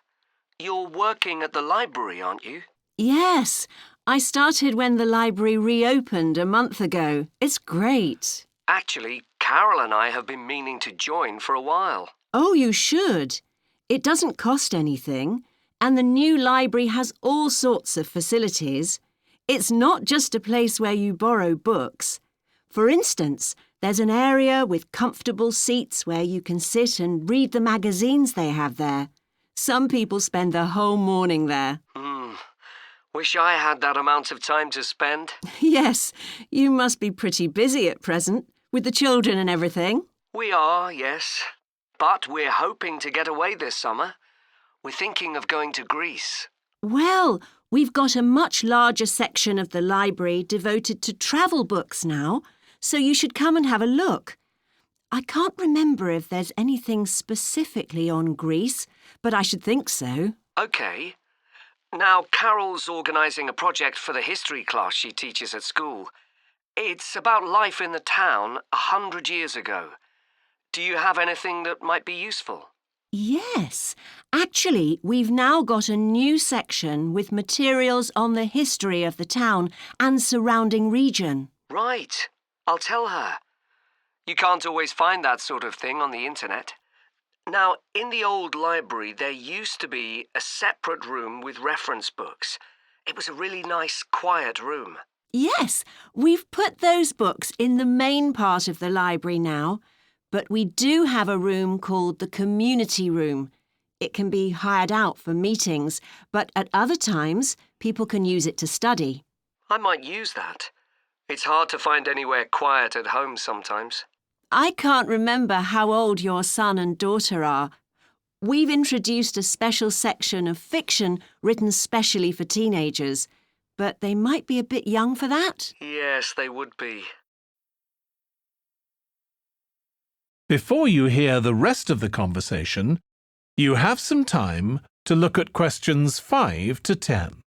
You're working at the library, aren't you? Yes, I started when the library reopened a month ago. It's great. Actually, Carol and I have been meaning to join for a while. Oh, you should. It doesn't cost anything, and the new library has all sorts of facilities. It's not just a place where you borrow books. For instance, there's an area with comfortable seats where you can sit and read the magazines they have there. Some people spend the whole morning there. Wish I had that amount of time to spend. Yes, you must be pretty busy at present, with the children and everything. We are, yes. But we're hoping to get away this summer. We're thinking of going to Greece. Well, we've got a much larger section of the library devoted to travel books now, so you should come and have a look. I can't remember if there's anything specifically on Greece, but I should think so. OK. Now, Carol's organising a project for the history class she teaches at school. It's about life in the town 100 years ago. Do you have anything that might be useful? Yes. Actually, we've now got a new section with materials on the history of the town and surrounding region. Right. I'll tell her. You can't always find that sort of thing on the internet. Now, in the old library, there used to be a separate room with reference books. It was a really nice, quiet room. Yes, we've put those books in the main part of the library now, but we do have a room called the community room. It can be hired out for meetings, but at other times, people can use it to study. I might use that. It's hard to find anywhere quiet at home sometimes. I can't remember how old your son and daughter are. We've introduced a special section of fiction written specially for teenagers, but they might be a bit young for that. Yes, they would be. Before you hear the rest of the conversation, you have some time to look at questions 5 to 10.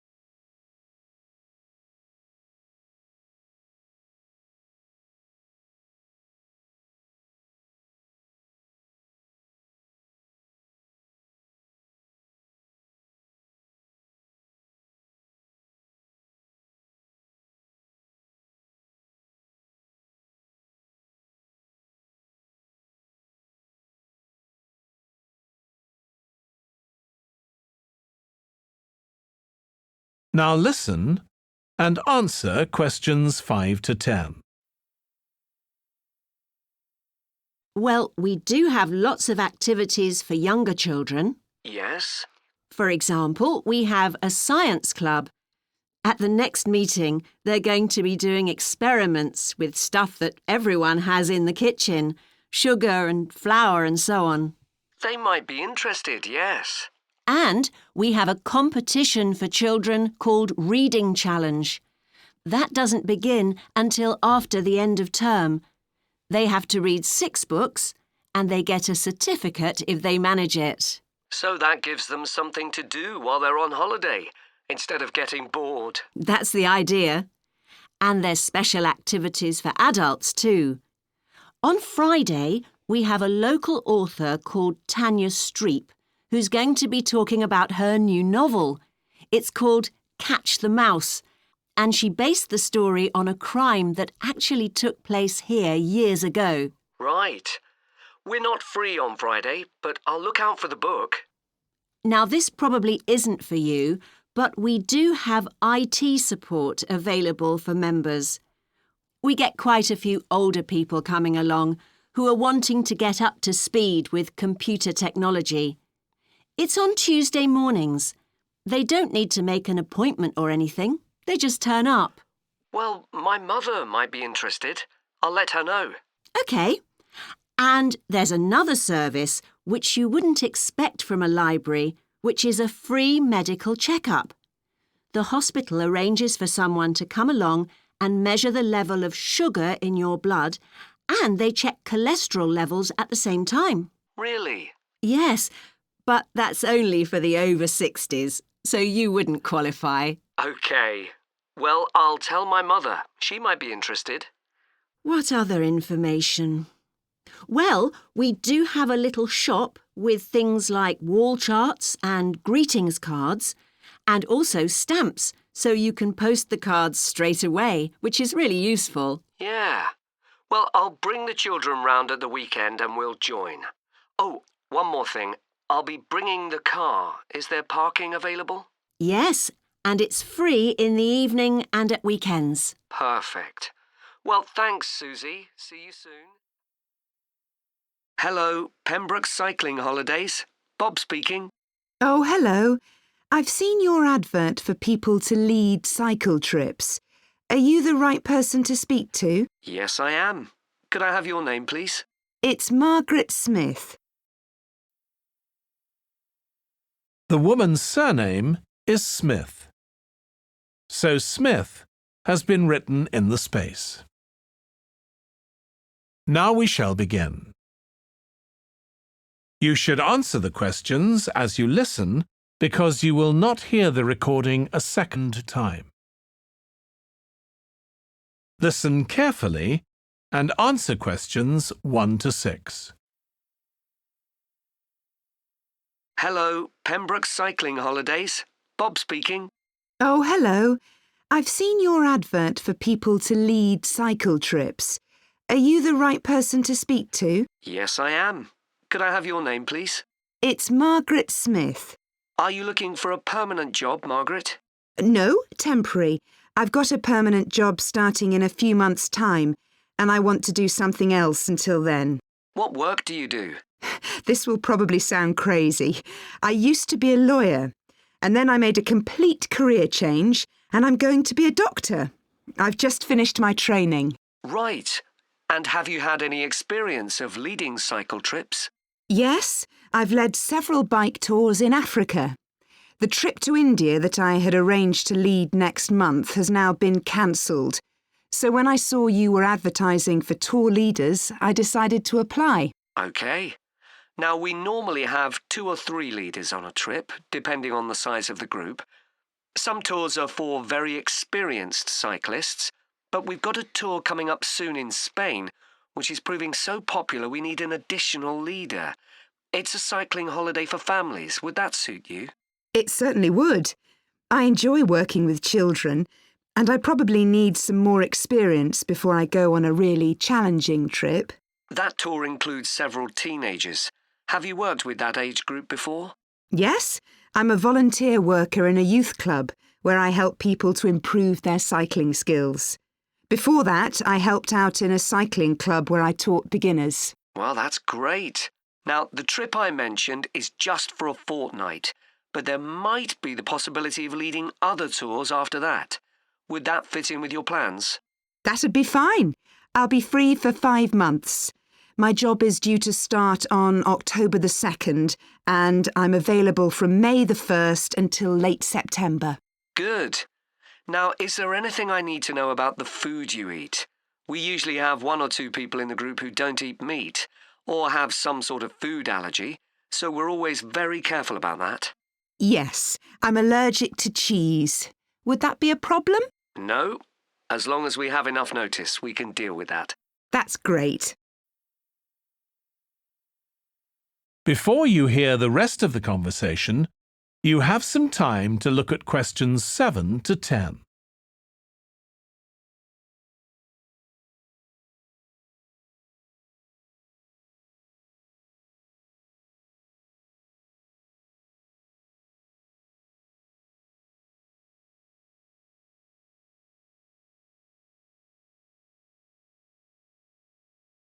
Now listen and answer questions 5 to 10. Well, we do have lots of activities for younger children. Yes? For example, we have a science club. At the next meeting, they're going to be doing experiments with stuff that everyone has in the kitchen, sugar and flour and so on. They might be interested, yes. And we have a competition for children called Reading Challenge. That doesn't begin until after the end of term. They have to read 6 books and they get a certificate if they manage it. So that gives them something to do while they're on holiday, instead of getting bored. That's the idea. And there's special activities for adults too. On Friday, we have a local author called Tanya Streep, who's going to be talking about her new novel. It's called Catch the Mouse, and she based the story on a crime that actually took place here years ago. Right. We're not free on Friday, but I'll look out for the book. Now, this probably isn't for you, but we do have IT support available for members. We get quite a few older people coming along who are wanting to get up to speed with computer technology. It's on Tuesday mornings. They don't need to make an appointment or anything. They just turn up. Well, my mother might be interested. I'll let her know. OK. And there's another service which you wouldn't expect from a library, which is a free medical checkup. The hospital arranges for someone to come along and measure the level of sugar in your blood, and they check cholesterol levels at the same time. Really? Yes. But that's only for the over 60s, so you wouldn't qualify. OK. Well, I'll tell my mother. She might be interested. What other information? Well, we do have a little shop with things like wall charts and greetings cards, and also stamps, so you can post the cards straight away, which is really useful. Yeah. Well, I'll bring the children round at the weekend and we'll join. Oh, one more thing. I'll be bringing the car. Is there parking available? Yes, and it's free in the evening and at weekends. Perfect. Well, thanks, Susie. See you soon. Hello, Pembroke Cycling Holidays. Bob speaking. Oh, hello. I've seen your advert for people to lead cycle trips. Are you the right person to speak to? Yes, I am. Could I have your name, please? It's Margaret Smith. The woman's surname is Smith. So Smith has been written in the space. Now we shall begin. You should answer the questions as you listen because you will not hear the recording a second time. Listen carefully and answer questions 1 to 6. Hello, Pembroke Cycling Holidays. Bob speaking. Oh, hello. I've seen your advert for people to lead cycle trips. Are you the right person to speak to? Yes, I am. Could I have your name, please? It's Margaret Smith. Are you looking for a permanent job, Margaret? No, temporary. I've got a permanent job starting in a few months' time, and I want to do something else until then. What work do you do? This will probably sound crazy. I used to be a lawyer, and then I made a complete career change, and I'm going to be a doctor. I've just finished my training. Right. And have you had any experience of leading cycle trips? Yes, I've led several bike tours in Africa. The trip to India that I had arranged to lead next month has now been cancelled. So when I saw you were advertising for tour leaders, I decided to apply. OK. Now, we normally have 2 or 3 leaders on a trip, depending on the size of the group. Some tours are for very experienced cyclists, but we've got a tour coming up soon in Spain, which is proving so popular we need an additional leader. It's a cycling holiday for families. Would that suit you? It certainly would. I enjoy working with children, and I probably need some more experience before I go on a really challenging trip. That tour includes several teenagers. Have you worked with that age group before? Yes, I'm a volunteer worker in a youth club where I help people to improve their cycling skills. Before that, I helped out in a cycling club where I taught beginners. Well, that's great. Now, the trip I mentioned is just for a fortnight, but there might be the possibility of leading other tours after that. Would that fit in with your plans? That'd be fine. I'll be free for 5 months. My job is due to start on October the 2nd, and I'm available from May the 1st until late September. Good. Now, is there anything I need to know about the food you eat? We usually have 1 or 2 people in the group who don't eat meat or have some sort of food allergy, so we're always very careful about that. Yes, I'm allergic to cheese. Would that be a problem? No. As long as we have enough notice, we can deal with that. That's great. Before you hear the rest of the conversation, you have some time to look at questions 7 to 10.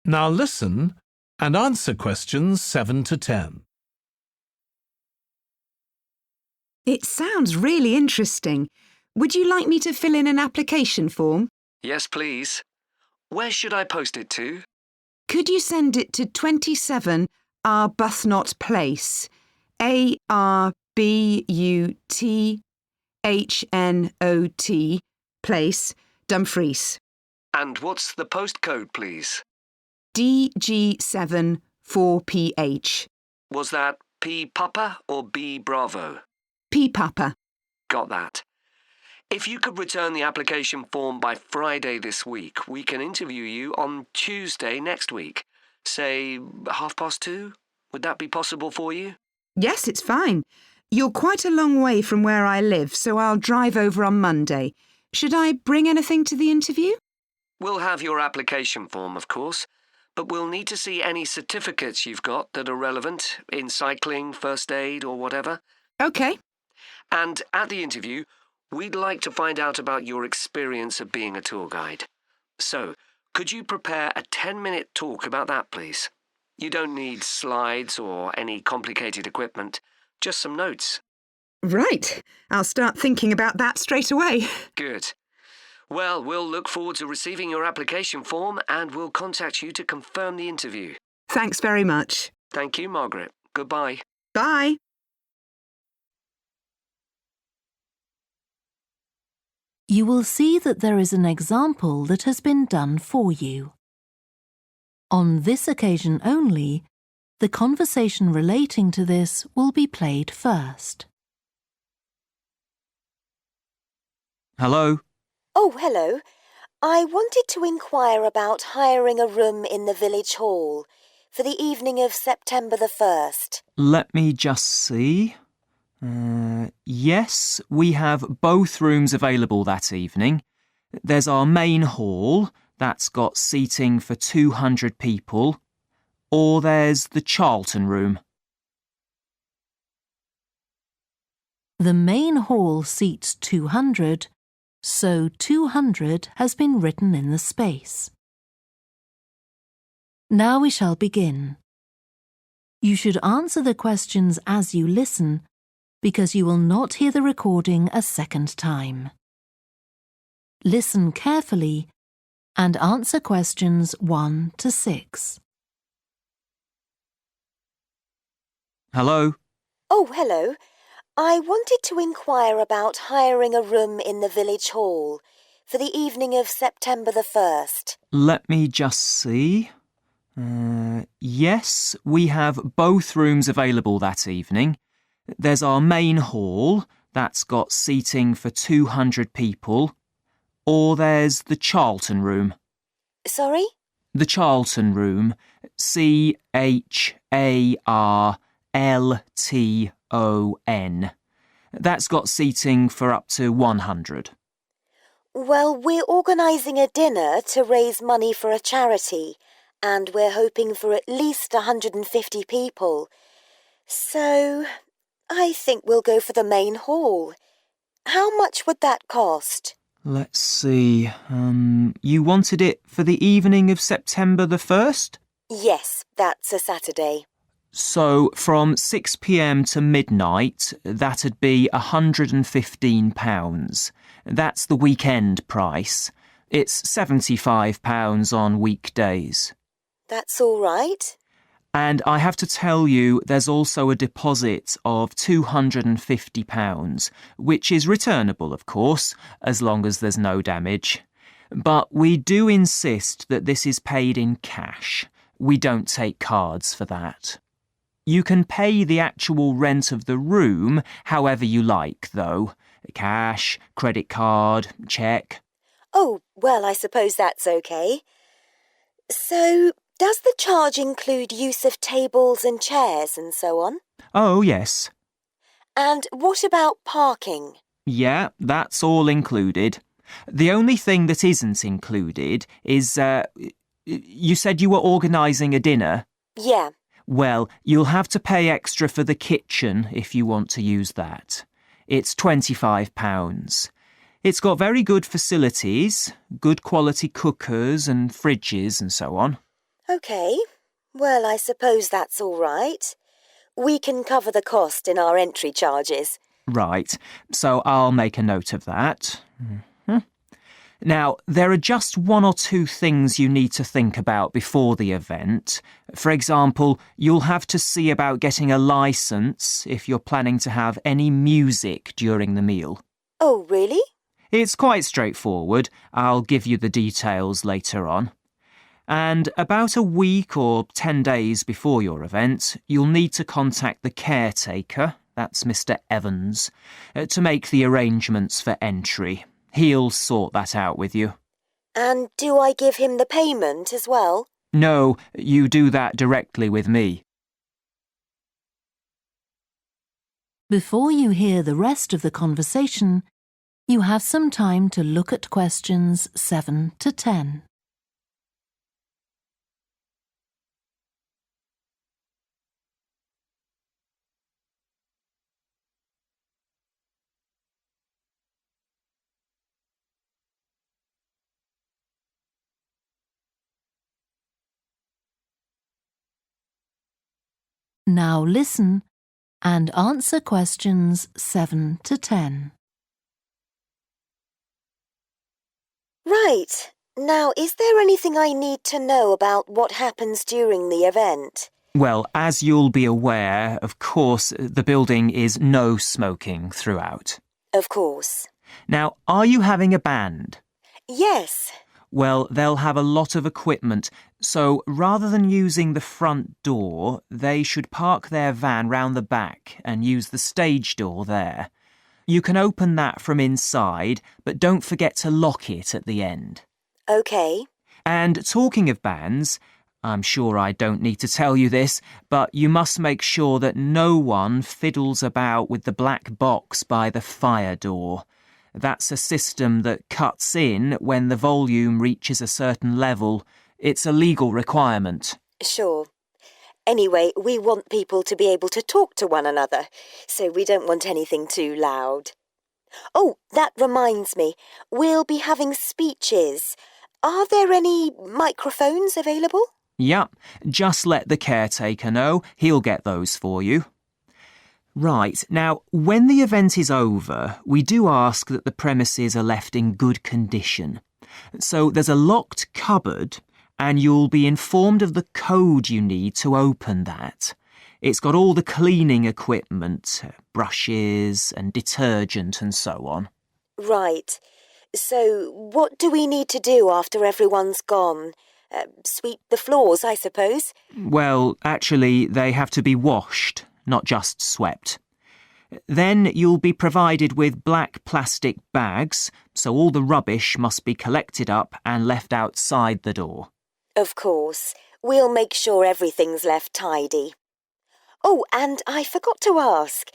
Now listen and answer questions 7 to 10. It sounds really interesting. Would you like me to fill in an application form? Yes, please. Where should I post it to? Could you send it to 27 Arbuthnot Place, Arbuthnot Place, Dumfries? And what's the postcode, please? DG7 4PH. Was that P Papa or B Bravo? P Papa. Got that. If you could return the application form by Friday this week, we can interview you on Tuesday next week. Say 2:30? Would that be possible for you? Yes, it's fine. You're quite a long way from where I live, so I'll drive over on Monday. Should I bring anything to the interview? We'll have your application form, of course, but we'll need to see any certificates you've got that are relevant in cycling, first aid, or whatever. OK. And at the interview, we'd like to find out about your experience of being a tour guide. So, could you prepare a 10-minute talk about that, please? You don't need slides or any complicated equipment, just some notes. Right. I'll start thinking about that straight away. Good. Well, we'll look forward to receiving your application form and we'll contact you to confirm the interview. Thanks very much. Thank you, Margaret. Goodbye. Bye. You will see that there is an example that has been done for you. On this occasion only, the conversation relating to this will be played first. Hello? Oh, hello. I wanted to inquire about hiring a room in the village hall for the evening of September the 1st. Let me just see. Yes, we have both rooms available that evening. There's our main hall, that's got seating for 200 people, or there's the Charlton room. The main hall seats 200, so 200 has been written in the space. Now we shall begin. You should answer the questions as you listen, because you will not hear the recording a second time. Listen carefully and answer questions 1 to 6. Hello? Oh, hello. I wanted to inquire about hiring a room in the village hall for the evening of September the 1st. Let me just see. Yes, we have both rooms available that evening. There's our main hall, that's got seating for 200 people, or there's the Charlton room. Sorry? The Charlton room, CHARLTON. That's got seating for up to 100. Well, we're organising a dinner to raise money for a charity, and we're hoping for at least 150 people. So, I think we'll go for the main hall. How much would that cost? Let's see. You wanted it for the evening of September the 1st? Yes, that's a Saturday. So, from 6 p.m. to midnight, that'd be £115. That's the weekend price. It's £75 on weekdays. That's all right. And I have to tell you, there's also a deposit of £250, which is returnable, of course, as long as there's no damage. But we do insist that this is paid in cash. We don't take cards for that. You can pay the actual rent of the room however you like, though. Cash, credit card, cheque. Oh, well, I suppose that's okay. So, does the charge include use of tables and chairs and so on? Oh, yes. And what about parking? Yeah, that's all included. The only thing that isn't included is, you said you were organising a dinner? Yeah. Well, you'll have to pay extra for the kitchen if you want to use that. It's £25. It's got very good facilities, good quality cookers and fridges and so on. OK. Well, I suppose that's all right. We can cover the cost in our entry charges. Right, so I'll make a note of that. Now, there are just 1 or 2 things you need to think about before the event. For example, you'll have to see about getting a licence if you're planning to have any music during the meal. Oh, really? It's quite straightforward. I'll give you the details later on. And about a week or 10 days before your event, you'll need to contact the caretaker, that's Mr. Evans, to make the arrangements for entry. He'll sort that out with you. And do I give him the payment as well? No, you do that directly with me. Before you hear the rest of the conversation, You have some time to look at questions 7 to 10. Now listen and answer questions 7 to 10. Right. Now, is there anything I need to know about what happens during the event? Well, as you'll be aware, of course, the building is no smoking throughout. Of course. Now, are you having a band? Yes. Well, they'll have a lot of equipment, so rather than using the front door, they should park their van round the back and use the stage door there. You can open that from inside, but don't forget to lock it at the end. OK. And talking of bands, I'm sure I don't need to tell you this, but you must make sure that no one fiddles about with the black box by the fire door. That's a system that cuts in when the volume reaches a certain level. It's a legal requirement. Sure. Anyway, we want people to be able to talk to one another, so we don't want anything too loud. Oh, that reminds me. We'll be having speeches. Are there any microphones available? Yep, just let the caretaker know. He'll get those for you. Right, now, when the event is over, we do ask that the premises are left in good condition. So there's a locked cupboard, and you'll be informed of the code you need to open that. It's got all the cleaning equipment, brushes and detergent and so on. Right. So what do we need to do after everyone's gone? Sweep the floors, I suppose? Well, actually, they have to be washed, not just swept. Then you'll be provided with black plastic bags, so all the rubbish must be collected up and left outside the door. Of course. We'll make sure everything's left tidy. Oh, and I forgot to ask.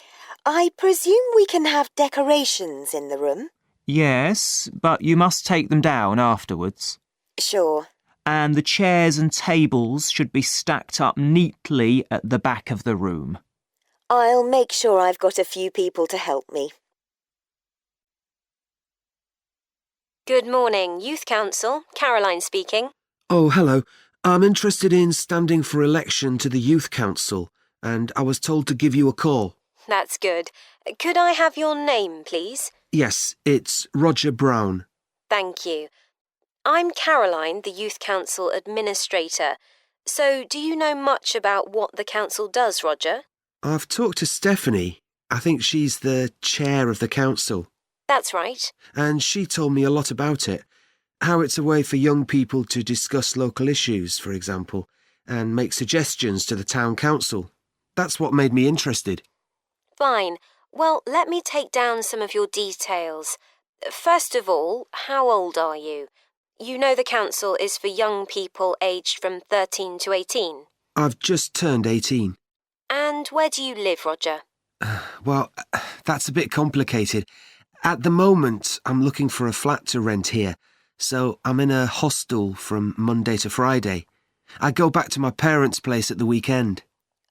I presume we can have decorations in the room? Yes, but you must take them down afterwards. Sure. And the chairs and tables should be stacked up neatly at the back of the room. I'll make sure I've got a few people to help me. Good morning, Youth Council. Caroline speaking. Oh, hello. I'm interested in standing for election to the Youth Council, and I was told to give you a call. That's good. Could I have your name, please? Yes, it's Roger Brown. Thank you. I'm Caroline, the Youth Council Administrator. So, do you know much about what the council does, Roger? I've talked to Stephanie. I think she's the chair of the council. That's right. And she told me a lot about it. How it's a way for young people to discuss local issues, for example, and make suggestions to the town council. That's what made me interested. Fine. Well, let me take down some of your details. First of all, how old are you? You know the council is for young people aged from 13 to 18. I've just turned 18. And where do you live, Roger? Well, that's a bit complicated. At the moment, I'm looking for a flat to rent here, so I'm in a hostel from Monday to Friday. I go back to my parents' place at the weekend.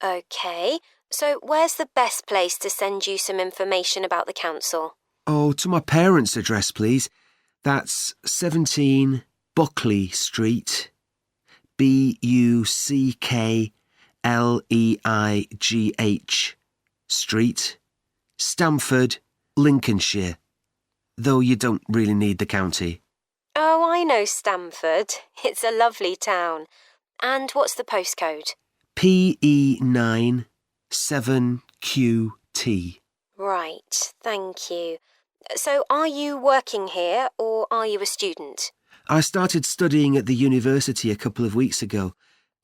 OK, so where's the best place to send you some information about the council? Oh, to my parents' address, please. That's 17 Buckley Street, Buckleigh Street, Stamford, Lincolnshire. Though you don't really need the county. Oh, I know Stamford. It's a lovely town. And what's the postcode? PE9 7QT. Right, thank you. So are you working here or are you a student? I started studying at the university a couple of weeks ago,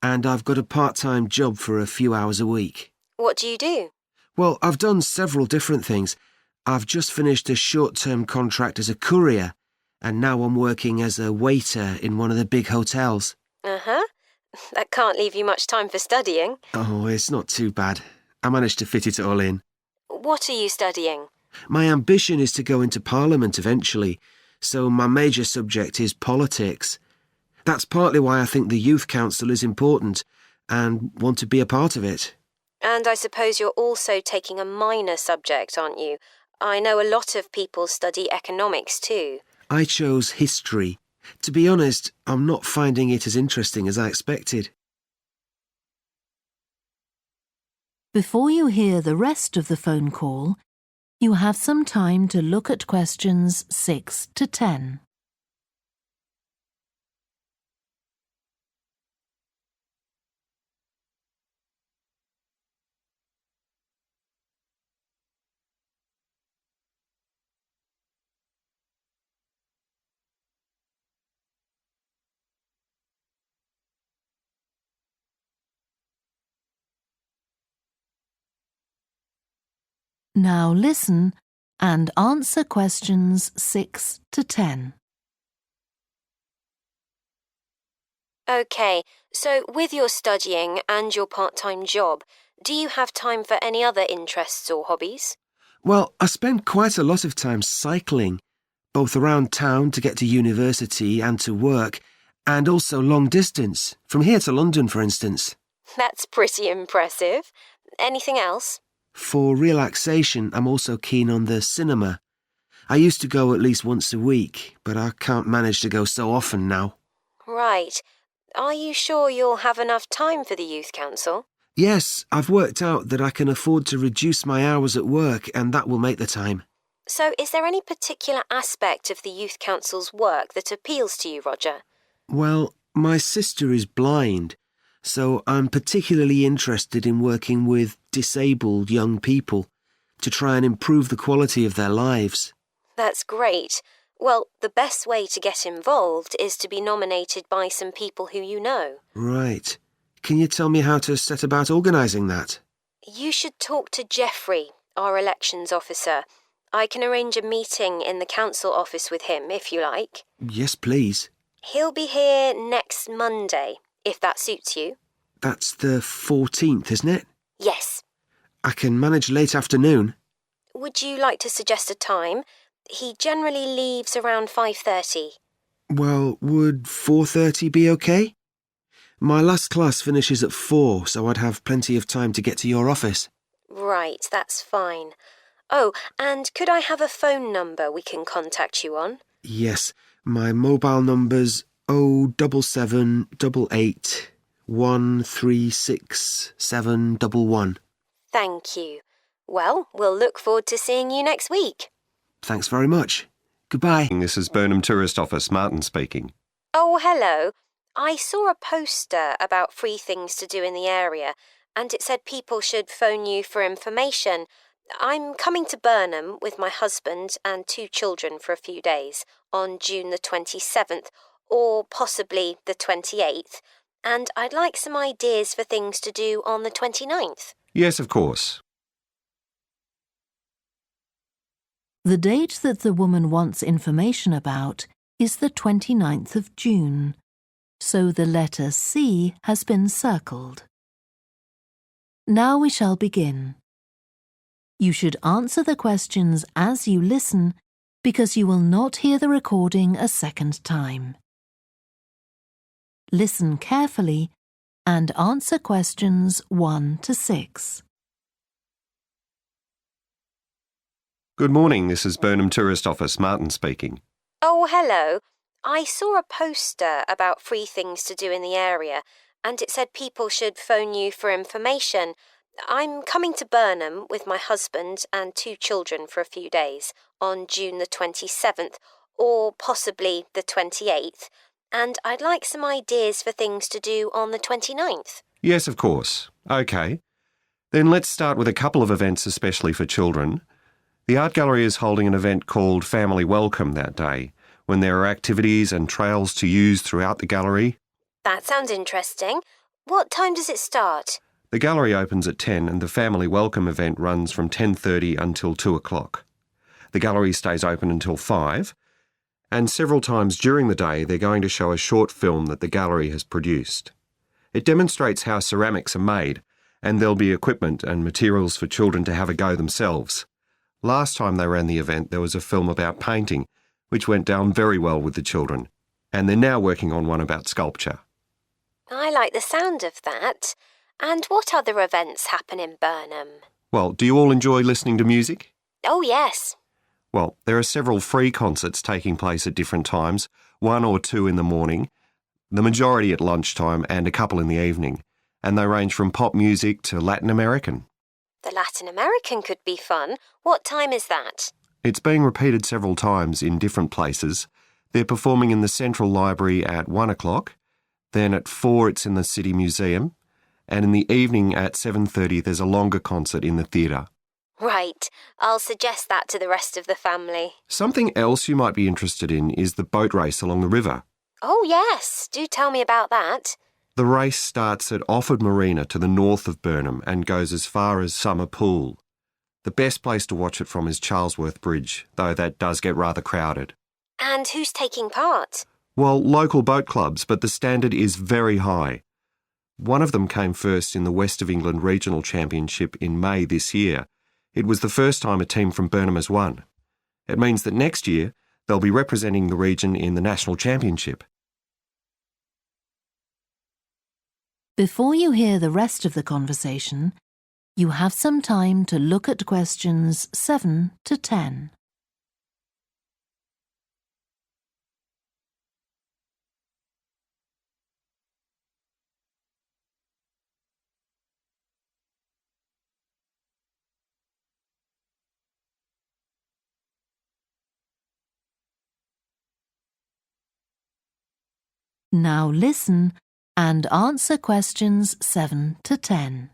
and I've got a part-time job for a few hours a week. What do you do? Well, I've done several different things. I've just finished a short-term contract as a courier, and now I'm working as a waiter in one of the big hotels. Uh-huh. That can't leave you much time for studying. Oh, it's not too bad. I managed to fit it all in. What are you studying? My ambition is to go into Parliament eventually, so my major subject is politics. That's partly why I think the Youth Council is important and want to be a part of it. And I suppose you're also taking a minor subject, aren't you? I know a lot of people study economics too. I chose history. To be honest, I'm not finding it as interesting as I expected. Before you hear the rest of the phone call, you have some time to look at questions 6 to 10. Now listen and answer questions 6 to 10. OK, so with your studying and your part-time job, do you have time for any other interests or hobbies? Well, I spend quite a lot of time cycling, both around town to get to university and to work, and also long distance, from here to London, for instance. That's pretty impressive. Anything else? For relaxation, I'm also keen on the cinema. I used to go at least once a week, but I can't manage to go so often now. Right. Are you sure you'll have enough time for the Youth Council? Yes, I've worked out that I can afford to reduce my hours at work, and that will make the time. So is there any particular aspect of the Youth Council's work that appeals to you, Roger? Well, my sister is blind, so I'm particularly interested in working with disabled young people to try and improve the quality of their lives. That's great. Well, the best way to get involved is to be nominated by some people who you know. Right. Can you tell me how to set about organising that? You should talk to Geoffrey, our elections officer. I can arrange a meeting in the council office with him, if you like. Yes, please. He'll be here next Monday, if that suits you. That's the 14th, isn't it? Yes. I can manage late afternoon. Would you like to suggest a time? He generally leaves around 5:30. Well, would 4:30 be okay? My last class finishes at 4, so I'd have plenty of time to get to your office. Right, that's fine. Oh, and could I have a phone number we can contact you on? Yes, my mobile number's 07788 136 711. Thank you. Well, we'll look forward to seeing you next week. Thanks very much. Goodbye. This is Burnham Tourist Office, Martin speaking. Oh, hello. I saw a poster about free things to do in the area, and it said people should phone you for information. I'm coming to Burnham with my husband and 2 children for a few days on June the 27th, or possibly the 28th, and I'd like some ideas for things to do on the 29th. Yes, of course. The date that the woman wants information about is the 29th of June, so the letter C has been circled. Now we shall begin. You should answer the questions as you listen, because you will not hear the recording a second time. Listen carefully and answer questions 1 to 6. Good morning, this is Burnham Tourist Office, Martin speaking. Oh, hello. I saw a poster about free things to do in the area, and it said people should phone you for information. I'm coming to Burnham with my husband and 2 children for a few days on June the 27th, or possibly the 28th, and I'd like some ideas for things to do on the 29th. Yes, of course. OK. Then let's start with a couple of events especially for children. The Art Gallery is holding an event called Family Welcome that day, when there are activities and trails to use throughout the gallery. That sounds interesting. What time does it start? The gallery opens at 10 and the Family Welcome event runs from 10:30 until 2 o'clock. The gallery stays open until 5, and several times during the day they're going to show a short film that the gallery has produced. It demonstrates how ceramics are made, and there'll be equipment and materials for children to have a go themselves. Last time they ran the event, there was a film about painting, which went down very well with the children, and they're now working on one about sculpture. I like the sound of that. And what other events happen in Burnham? Well, do you all enjoy listening to music? Oh, yes. Well, there are several free concerts taking place at different times, 1 or 2 in the morning, the majority at lunchtime and a couple in the evening, and they range from pop music to Latin American. The Latin American could be fun. What time is that? It's being repeated several times in different places. They're performing in the Central Library at 1 o'clock, then at 4 it's in the City Museum, and in the evening at 7:30 there's a longer concert in the theatre. Right. I'll suggest that to the rest of the family. Something else you might be interested in is the boat race along the river. Oh, yes. Do tell me about that. The race starts at Offord Marina to the north of Burnham and goes as far as Summer Pool. The best place to watch it from is Charlesworth Bridge, though that does get rather crowded. And who's taking part? Well, local boat clubs, but the standard is very high. One of them came first in the West of England Regional Championship in May this year. It was the first time a team from Burnham has won. It means that next year they'll be representing the region in the National Championship. Before you hear the rest of the conversation, you have some time to look at questions 7 to 10. Now listen and answer questions 7 to 10.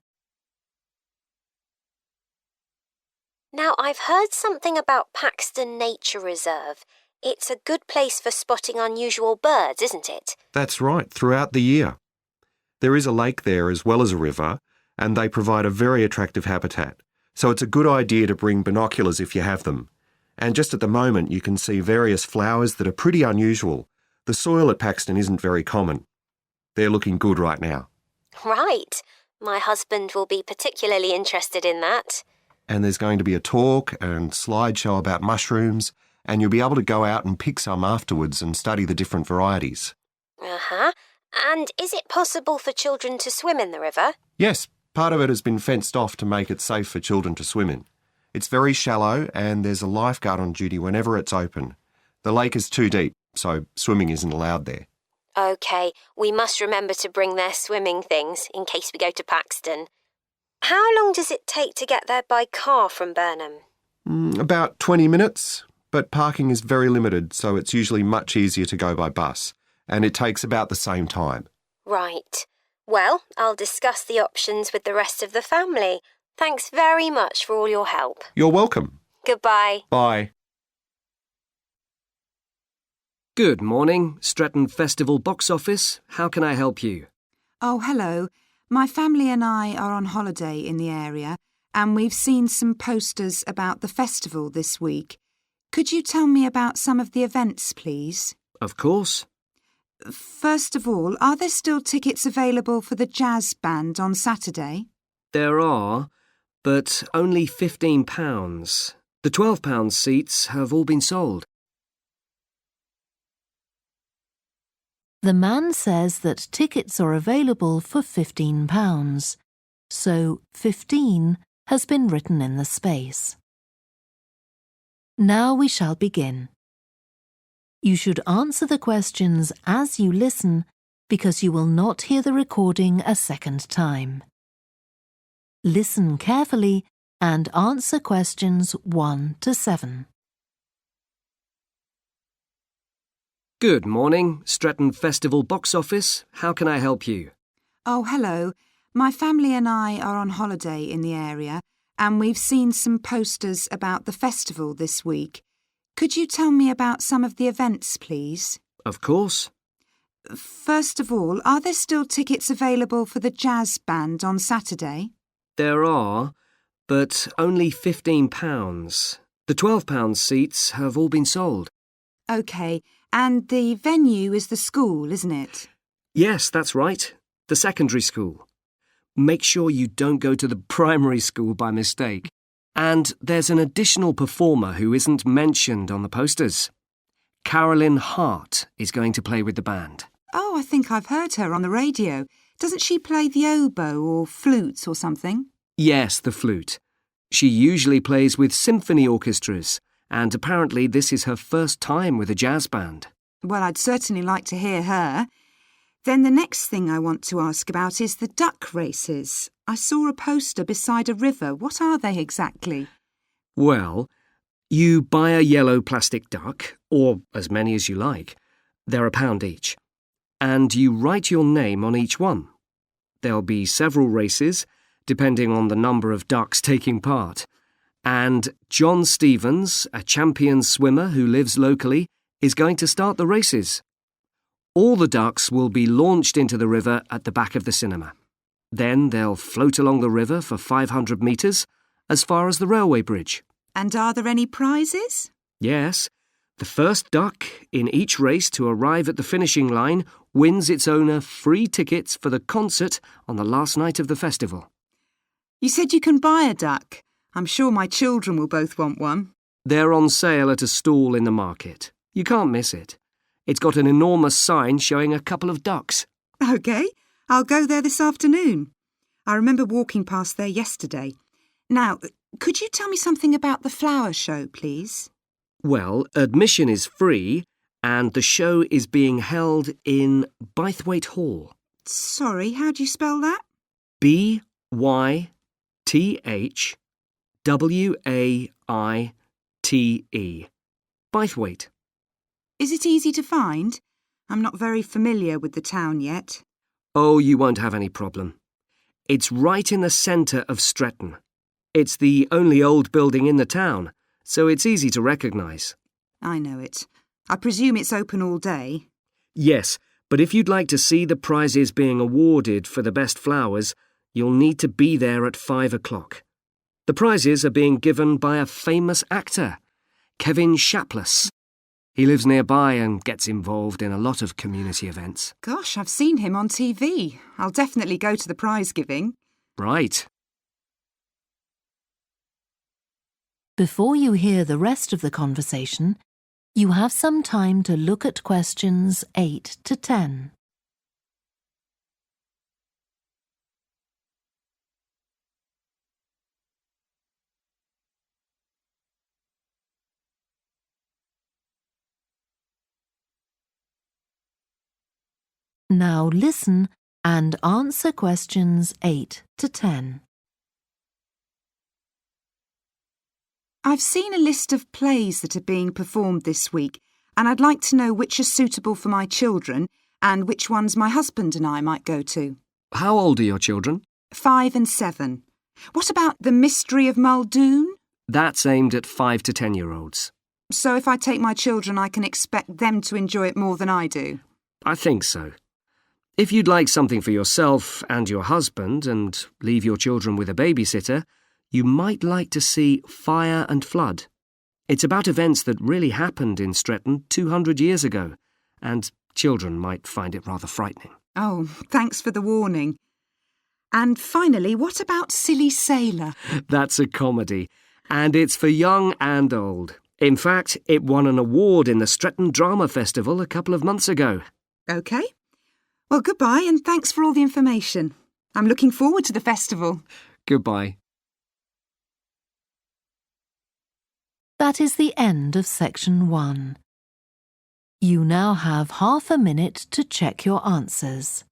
Now, I've heard something about Paxton Nature Reserve. It's a good place for spotting unusual birds, isn't it? That's right, throughout the year. There is a lake there as well as a river, and they provide a very attractive habitat. So it's a good idea to bring binoculars if you have them. And just at the moment you can see various flowers that are pretty unusual. The soil at Paxton isn't very common. They're looking good right now. Right. My husband will be particularly interested in that. And there's going to be a talk and slideshow about mushrooms, and you'll be able to go out and pick some afterwards and study the different varieties. Uh-huh. And is it possible for children to swim in the river? Yes, part of it has been fenced off to make it safe for children to swim in. It's very shallow and there's a lifeguard on duty whenever it's open. The lake is too deep, so swimming isn't allowed there. OK, we must remember to bring their swimming things in case we go to Paxton. How long does it take to get there by car from Burnham? About 20 minutes, but parking is very limited, so it's usually much easier to go by bus, and it takes about the same time. Right. Well, I'll discuss the options with the rest of the family. Thanks very much for all your help. You're welcome. Goodbye. Bye. Good morning, Stretton Festival box office. How can I help you? Oh, hello. My family and I are on holiday in the area, and we've seen some posters about the festival this week. Could you tell me about some of the events, please? Of course. First of all, are there still tickets available for the jazz band on Saturday? There are, but only £15. The £12 seats have all been sold. The man says that tickets are available for £15, so 15 has been written in the space. Now we shall begin. You should answer the questions as you listen because you will not hear the recording a second time. Listen carefully and answer questions 1 to 7. Good morning, Stretton Festival box office. How can I help you? Oh, hello. My family and I are on holiday in the area, and we've seen some posters about the festival this week. Could you tell me about some of the events, please? Of course. First of all, are there still tickets available for the jazz band on Saturday? There are, but only £15. The £12 seats have all been sold. OK, and the venue is the school, isn't it? Yes, that's right. The secondary school. Make sure you don't go to the primary school by mistake. And there's an additional performer who isn't mentioned on the posters. Carolyn Hart is going to play with the band. Oh, I think I've heard her on the radio. Doesn't she play the oboe or flutes or something? Yes, the flute. She usually plays with symphony orchestras, and apparently this is her first time with a jazz band. Well, I'd certainly like to hear her. Then the next thing I want to ask about is the duck races. I saw a poster beside a river. What are they exactly? Well, you buy a yellow plastic duck, or as many as you like. They're £1 each. And you write your name on each one. There'll be several races, depending on the number of ducks taking part. And John Stevens, a champion swimmer who lives locally, is going to start the races. All the ducks will be launched into the river at the back of the cinema. Then they'll float along the river for 500 metres, as far as the railway bridge. And are there any prizes? Yes. The first duck in each race to arrive at the finishing line wins its owner free tickets for the concert on the last night of the festival. You said you can buy a duck. I'm sure my children will both want one. They're on sale at a stall in the market. You can't miss it. It's got an enormous sign showing a couple of ducks. OK, I'll go there this afternoon. I remember walking past there yesterday. Now, could you tell me something about the flower show, please? Well, admission is free, and the show is being held in Bythwaite Hall. Sorry, how do you spell that? Bythwaite. Bythwaite. Is it easy to find? I'm not very familiar with the town yet. Oh, you won't have any problem. It's right in the centre of Stretton. It's the only old building in the town, so it's easy to recognise. I know it. I presume it's open all day. Yes, but if you'd like to see the prizes being awarded for the best flowers, you'll need to be there at 5 o'clock. The prizes are being given by a famous actor, Kevin Shapless. He lives nearby and gets involved in a lot of community events. Gosh, I've seen him on TV. I'll definitely go to the prize giving. Right. Before you hear the rest of the conversation, you have some time to look at questions 8 to 10. Now listen and answer questions 8 to 10. I've seen a list of plays that are being performed this week, and I'd like to know which are suitable for my children and which ones my husband and I might go to. How old are your children? 5 and 7. What about The Mystery of Muldoon? That's aimed at 5 to 10-year-olds. So if I take my children, I can expect them to enjoy it more than I do? I think so. If you'd like something for yourself and your husband and leave your children with a babysitter, you might like to see Fire and Flood. It's about events that really happened in Stretton 200 years ago, and children might find it rather frightening. Oh, thanks for the warning. And finally, what about Silly Sailor? That's a comedy, and it's for young and old. In fact, it won an award in the Stretton Drama Festival a couple of months ago. OK. Well, goodbye and thanks for all the information. I'm looking forward to the festival. Goodbye. That is the end of section 1. You now have half a minute to check your answers.